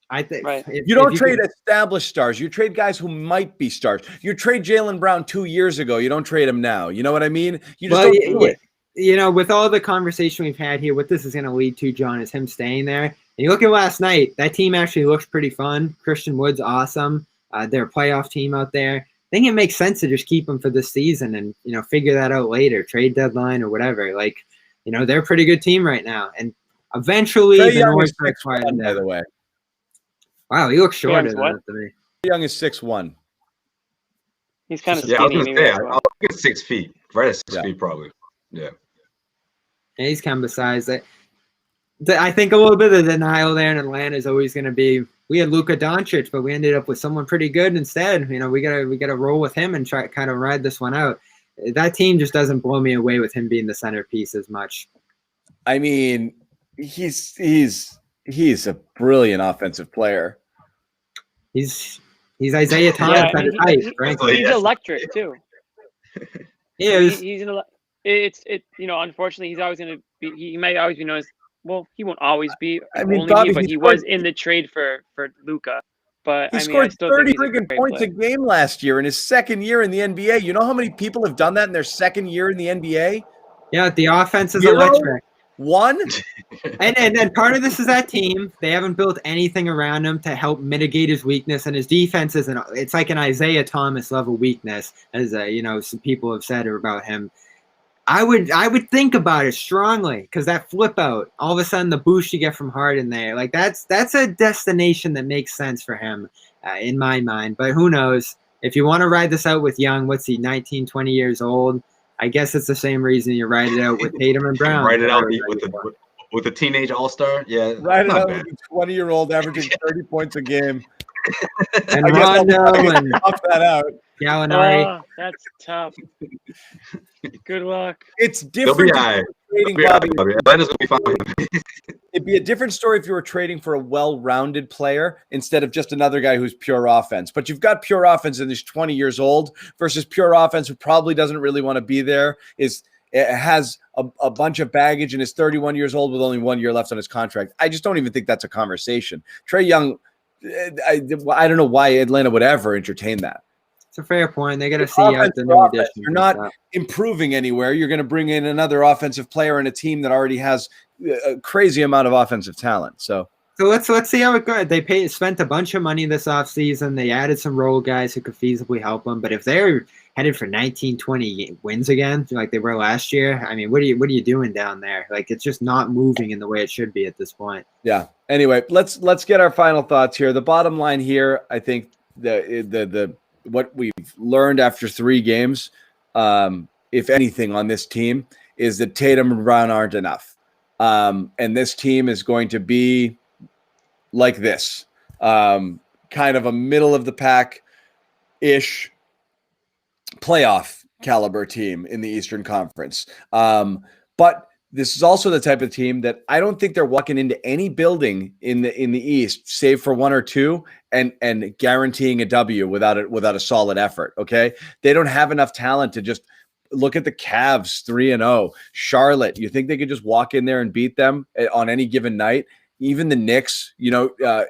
I think Right. if- You don't if trade could- established stars. You trade guys who might be stars. You trade Jaylen Brown 2 years ago. You don't trade him now. You know what I mean? You just Well, don't do it. You know, with all the conversation we've had here, what this is going to lead to, John, is him staying there. And you look at last night, that team actually looks pretty fun. Christian Wood's awesome. They're a playoff team out there. I think it makes sense to just keep them for this season and, you know, figure that out later, trade deadline or whatever. Like, you know, they're a pretty good team right now. And eventually, Trae the Young noise is starts 6'1", quieting by the down. way. Wow, he looks shorter Young's than what? that to me. Trae Young is 6'1". He's kind of Yeah, I was skinny. gonna Maybe say, that's why. I'll get 6 feet. Right at 6 Yeah. feet, probably. Yeah. And he's kind of besides that. I think a little bit of denial there in Atlanta is always going to be. We had Luka Doncic, but we ended up with someone pretty good instead. You know, we gotta roll with him and try kind of ride this one out. That team just doesn't blow me away with him being the centerpiece as much. I mean, he's a brilliant offensive player. He's Isaiah Thomas Yeah, at his he- height, he- frankly. He's electric too. He is. He's an. You know, unfortunately, he's always going to be. He might always be known as. Well, he won't always be. I mean, only Bobby, but he he scored- was in the trade for Luka. But He I mean, I scored still 30 think he's a friggin' great points player. a game last year in his second year in the NBA. You know how many people have done that in their second year in the NBA? Yeah, the offense is Zero? electric. One? And part of this is that team. They haven't built anything around him to help mitigate his weakness, and his defense isn't. It's like an Isaiah Thomas level weakness, as you know, some people have said about him. I would think about it strongly because that flip out, all of a sudden the boost you get from Harden there, like that's a destination that makes sense for him in my mind. But who knows? If you want to ride this out with Young, what's he, 19, 20 years old? I guess it's the same reason you ride it out with Tatum and Brown. Write it out with the teenage all-star. Yeah. Right not out bad. with a 20-year-old averaging 30 points a game. And I guess I'll Rondo and tough that out. Gallinari. Oh, that's tough. Good luck. It's They'll be different. all right. Trading They'll be Bobby. all right. Atlanta's gonna be fine. It'd be a different story if you were trading for a well-rounded player instead of just another guy who's pure offense. But you've got pure offense and he's 20 years old versus pure offense who probably doesn't really want to be there, has a bunch of baggage and is 31 years old with only 1 year left on his contract. I just don't even think that's a conversation. Trae Young, I don't know why Atlanta would ever entertain that. It's a fair point. They got to It's see out offense the for new offense. additions. You're and not stuff. improving anywhere. You're going to bring in another offensive player and a team that already has a crazy amount of offensive talent. So let's see how it goes. They spent a bunch of money this offseason. They added some role guys who could feasibly help them. But if they're headed for 19, 20 wins again, like they were last year, I mean, what are you doing down there? Like, it's just not moving in the way it should be at this point. yeah. Anyway, let's get our final thoughts here. The bottom line here, I think the what we've learned after 3 games, if anything, on this team is that Tatum and Brown aren't enough. And this team is going to be like this, kind of a middle of the pack-ish playoff caliber team in the Eastern Conference. But this is also the type of team that I don't think they're walking into any building in the East, save for one or two, and guaranteeing a W without a solid effort. Okay, they don't have enough talent to just look at the Cavs 3-0. Charlotte, you think they could just walk in there and beat them on any given night? Even the Knicks, the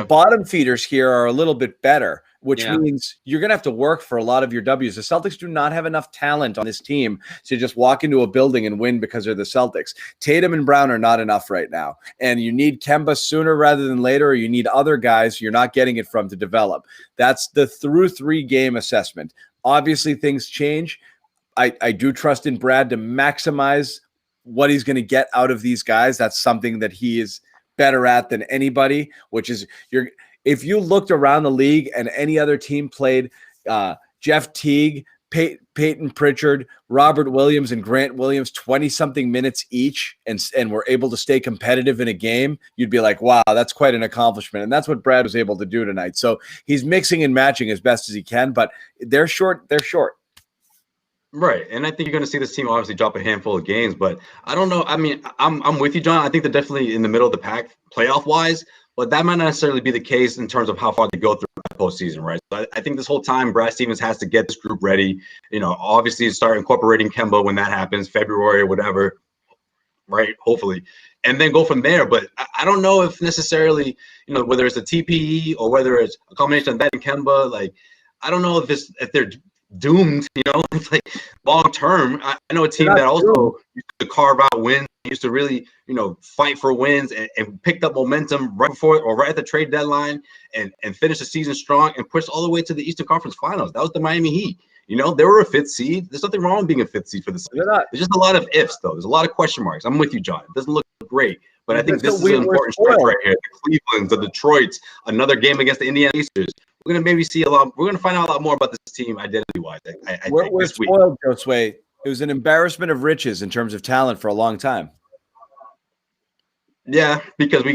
bottom feeders here are a little bit better, which means you're going to have to work for a lot of your W's. The Celtics do not have enough talent on this team to just walk into a building and win because they're the Celtics. Tatum and Brown are not enough right now. And you need Kemba sooner rather than later, or you need other guys you're not getting it from to develop. That's the through 3 game assessment. Obviously, things change. I do trust in Brad to maximize what he's going to get out of these guys. That's something that he is better at than anybody, which is if you looked around the league and any other team played Jeff Teague, Peyton Pritchard, Robert Williams, and Grant Williams 20-something minutes each and were able to stay competitive in a game, you'd be like, wow, that's quite an accomplishment. And that's what Brad was able to do tonight. So he's mixing and matching as best as he can, but they're short. They're short. Right. And I think you're going to see this team obviously drop a handful of games, but I don't know. I mean, I'm with you, John. I think they're definitely in the middle of the pack playoff wise, but that might not necessarily be the case in terms of how far they go through the postseason, right? So I think this whole time Brad Stevens has to get this group ready, obviously start incorporating Kemba when that happens, February or whatever, right? Hopefully. And then go from there. But I don't know if necessarily, whether it's a TPE or whether it's a combination of that and Kemba, like, I don't know if they're doomed, it's like long term. I know a team that also used to carve out wins, used to really, fight for wins and picked up momentum right before or right at the trade deadline and finished the season strong and pushed all the way to the Eastern Conference Finals. That was the Miami Heat. They were a 5th seed. There's nothing wrong with being a 5th seed for the season. There's just a lot of ifs, though. There's a lot of question marks. I'm with you, John. It doesn't look great, but I think this is an important stretch right here. The Clevelands, the Detroits, another game against the Indiana Pacers. We're going to maybe see we're going to find out a lot more about this team identity-wise, I think, we're this week. Spoiled, Josue. It was an embarrassment of riches in terms of talent for a long time. Yeah, because we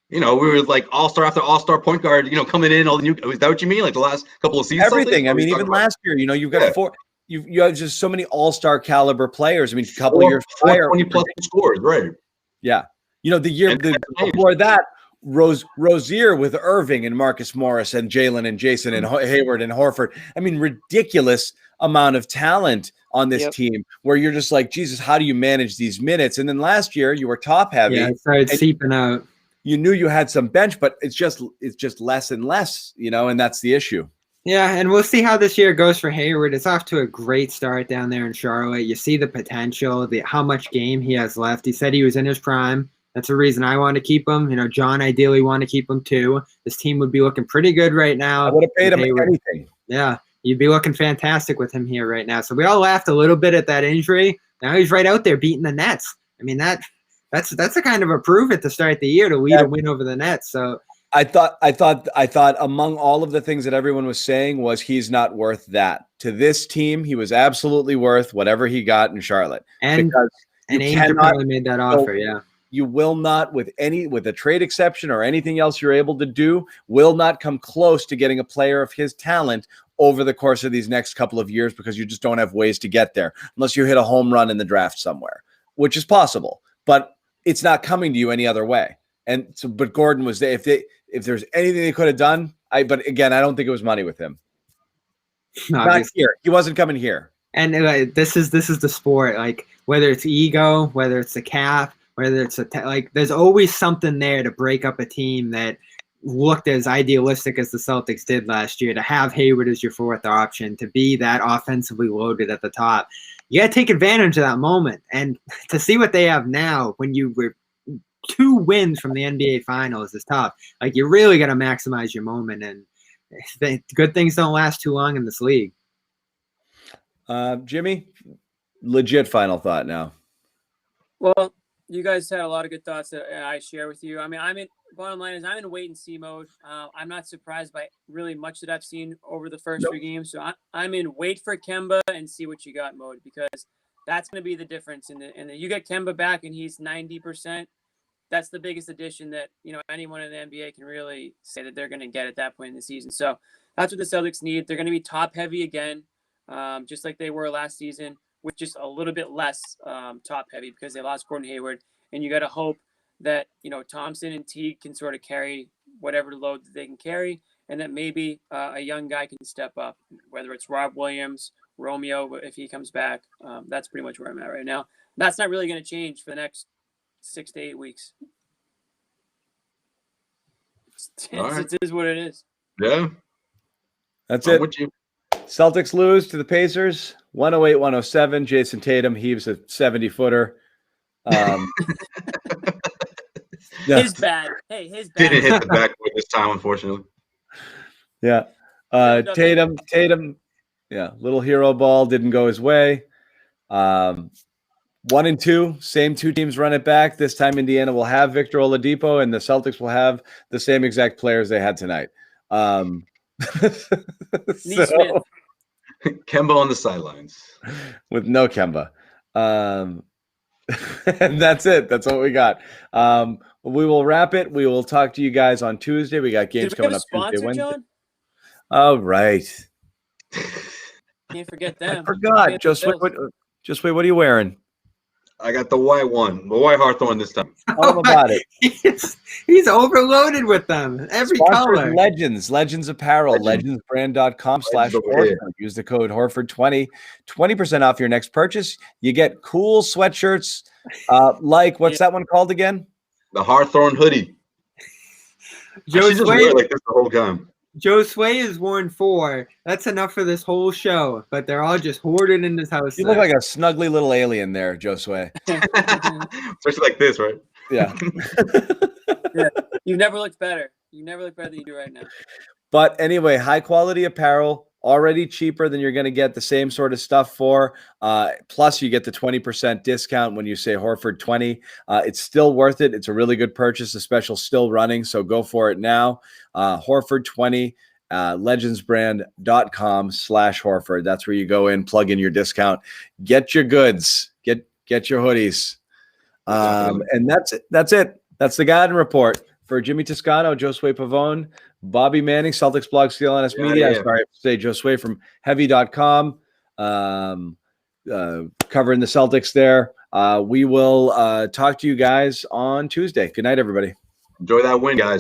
were like all-star after all-star point guard, coming in. Is that what you mean? Like the last couple of seasons? Everything. I mean, even last year, you've got 4. You have just so many all-star caliber players. I mean, a couple of years prior, 20+ scores, right? Yeah. The year before that, Rozier with Irving and Marcus Morris and Jalen and Jason and Hayward and Horford. I mean, ridiculous amount of talent on this team where you're just like, Jesus, how do you manage these minutes? And then last year you were top heavy. Yeah, it started seeping out. You knew you had some bench, but it's just less and less, and that's the issue. Yeah, and we'll see how this year goes for Hayward. It's off to a great start down there in Charlotte. You see the potential, how much game he has left. He said he was in his prime. That's the reason I want to keep him. John ideally want to keep him too. This team would be looking pretty good right now. I would have paid him anything. Yeah, you'd be looking fantastic with him here right now. So we all laughed a little bit at that injury. Now he's right out there beating the Nets. I mean, that's a kind of a prove it to start the year to lead a win over the Nets. So I thought among all of the things that everyone was saying was he's not worth that. To this team, he was absolutely worth whatever he got in Charlotte. And Angel probably made that offer, You will not, with a trade exception or anything else you're able to do, will not come close to getting a player of his talent over the course of these next couple of years because you just don't have ways to get there unless you hit a home run in the draft somewhere, which is possible, but it's not coming to you any other way. And so, but Gordon was there. If there's anything they could have done, but again, I don't think it was money with him. Not here. He wasn't coming here. And this is the sport. Like whether it's ego, whether it's the cap, whether it's there's always something there to break up a team that looked as idealistic as the Celtics did last year. To have Hayward as your 4th option, to be that offensively loaded at the top, you got to take advantage of that moment. And to see what they have now, when you were 2 wins from the NBA Finals, is tough. Like you really got to maximize your moment, and good things don't last too long in this league. Jimmy, legit final thought now. Well, you guys had a lot of good thoughts that I share with you. I mean, bottom line is I'm in wait and see mode. I'm not surprised by really much that I've seen over the first 3 games. So I'm in wait for Kemba and see what you got mode, because that's going to be the difference. You get Kemba back and he's 90%. That's the biggest addition that, anyone in the NBA can really say that they're going to get at that point in the season. So that's what the Celtics need. They're going to be top heavy again, just like they were last season. with just a little bit less top heavy because they lost Gordon Hayward, and you got to hope that Thompson and Teague can sort of carry whatever load that they can carry, and that maybe a young guy can step up, whether it's Rob Williams, Romeo if he comes back. That's pretty much where I'm at right now. That's not really going to change for the next 6 to 8 weeks. It is what it is. Yeah, That's I'm it. with you. Celtics lose to the Pacers, 108-107. Jason Tatum heaves a 70-footer. His bad. Hey, his bad. Didn't hit the backboard this time, unfortunately. Yeah. Tatum, yeah, little hero ball didn't go his way. 1 and 2, same two teams run it back. This time Indiana will have Victor Oladipo, and the Celtics will have the same exact players they had tonight. Smith. Kemba on the sidelines. With no Kemba. And that's it. That's what we got. We will wrap it. We will talk to you guys on Tuesday. We got games coming up Tuesday, Wednesday. John? All right. Can't forget them. I forgot. Just wait, what are you wearing? I got the white one, the white Hawthorne this time. All about it. He's overloaded with them. Every Sponsored color. Legends Apparel, legendsbrand.com/Horford. Use the code HORFORD20, 20% off your next purchase. You get cool sweatshirts like, what's that one called again? The Hawthorne hoodie. Joe I should just wear Sway, it like this the whole time. Joe Sway has worn 4. That's enough for this whole show, but they're all just hoarded in this house. You look like a snuggly little alien there, Josue. Especially like this, right? Yeah. Yeah. You've never looked better. You never look better than you do right now. But anyway, high quality apparel, already cheaper than you're going to get the same sort of stuff for. Plus, you get the 20% discount when you say Horford20. It's still worth it. It's a really good purchase. The special still running, so go for it now. Horford20, legendsbrand.com/Horford. That's where you go in, plug in your discount, get your goods, get your hoodies. And that's it. That's the Garden Report for Jimmy Toscano, Josue Pavone, Bobby Manning, Celtics blog, CLNS Media. I'm sorry, I have to say Josue from heavy.com, covering the Celtics there. We will talk to you guys on Tuesday. Good night, everybody. Enjoy that win, guys.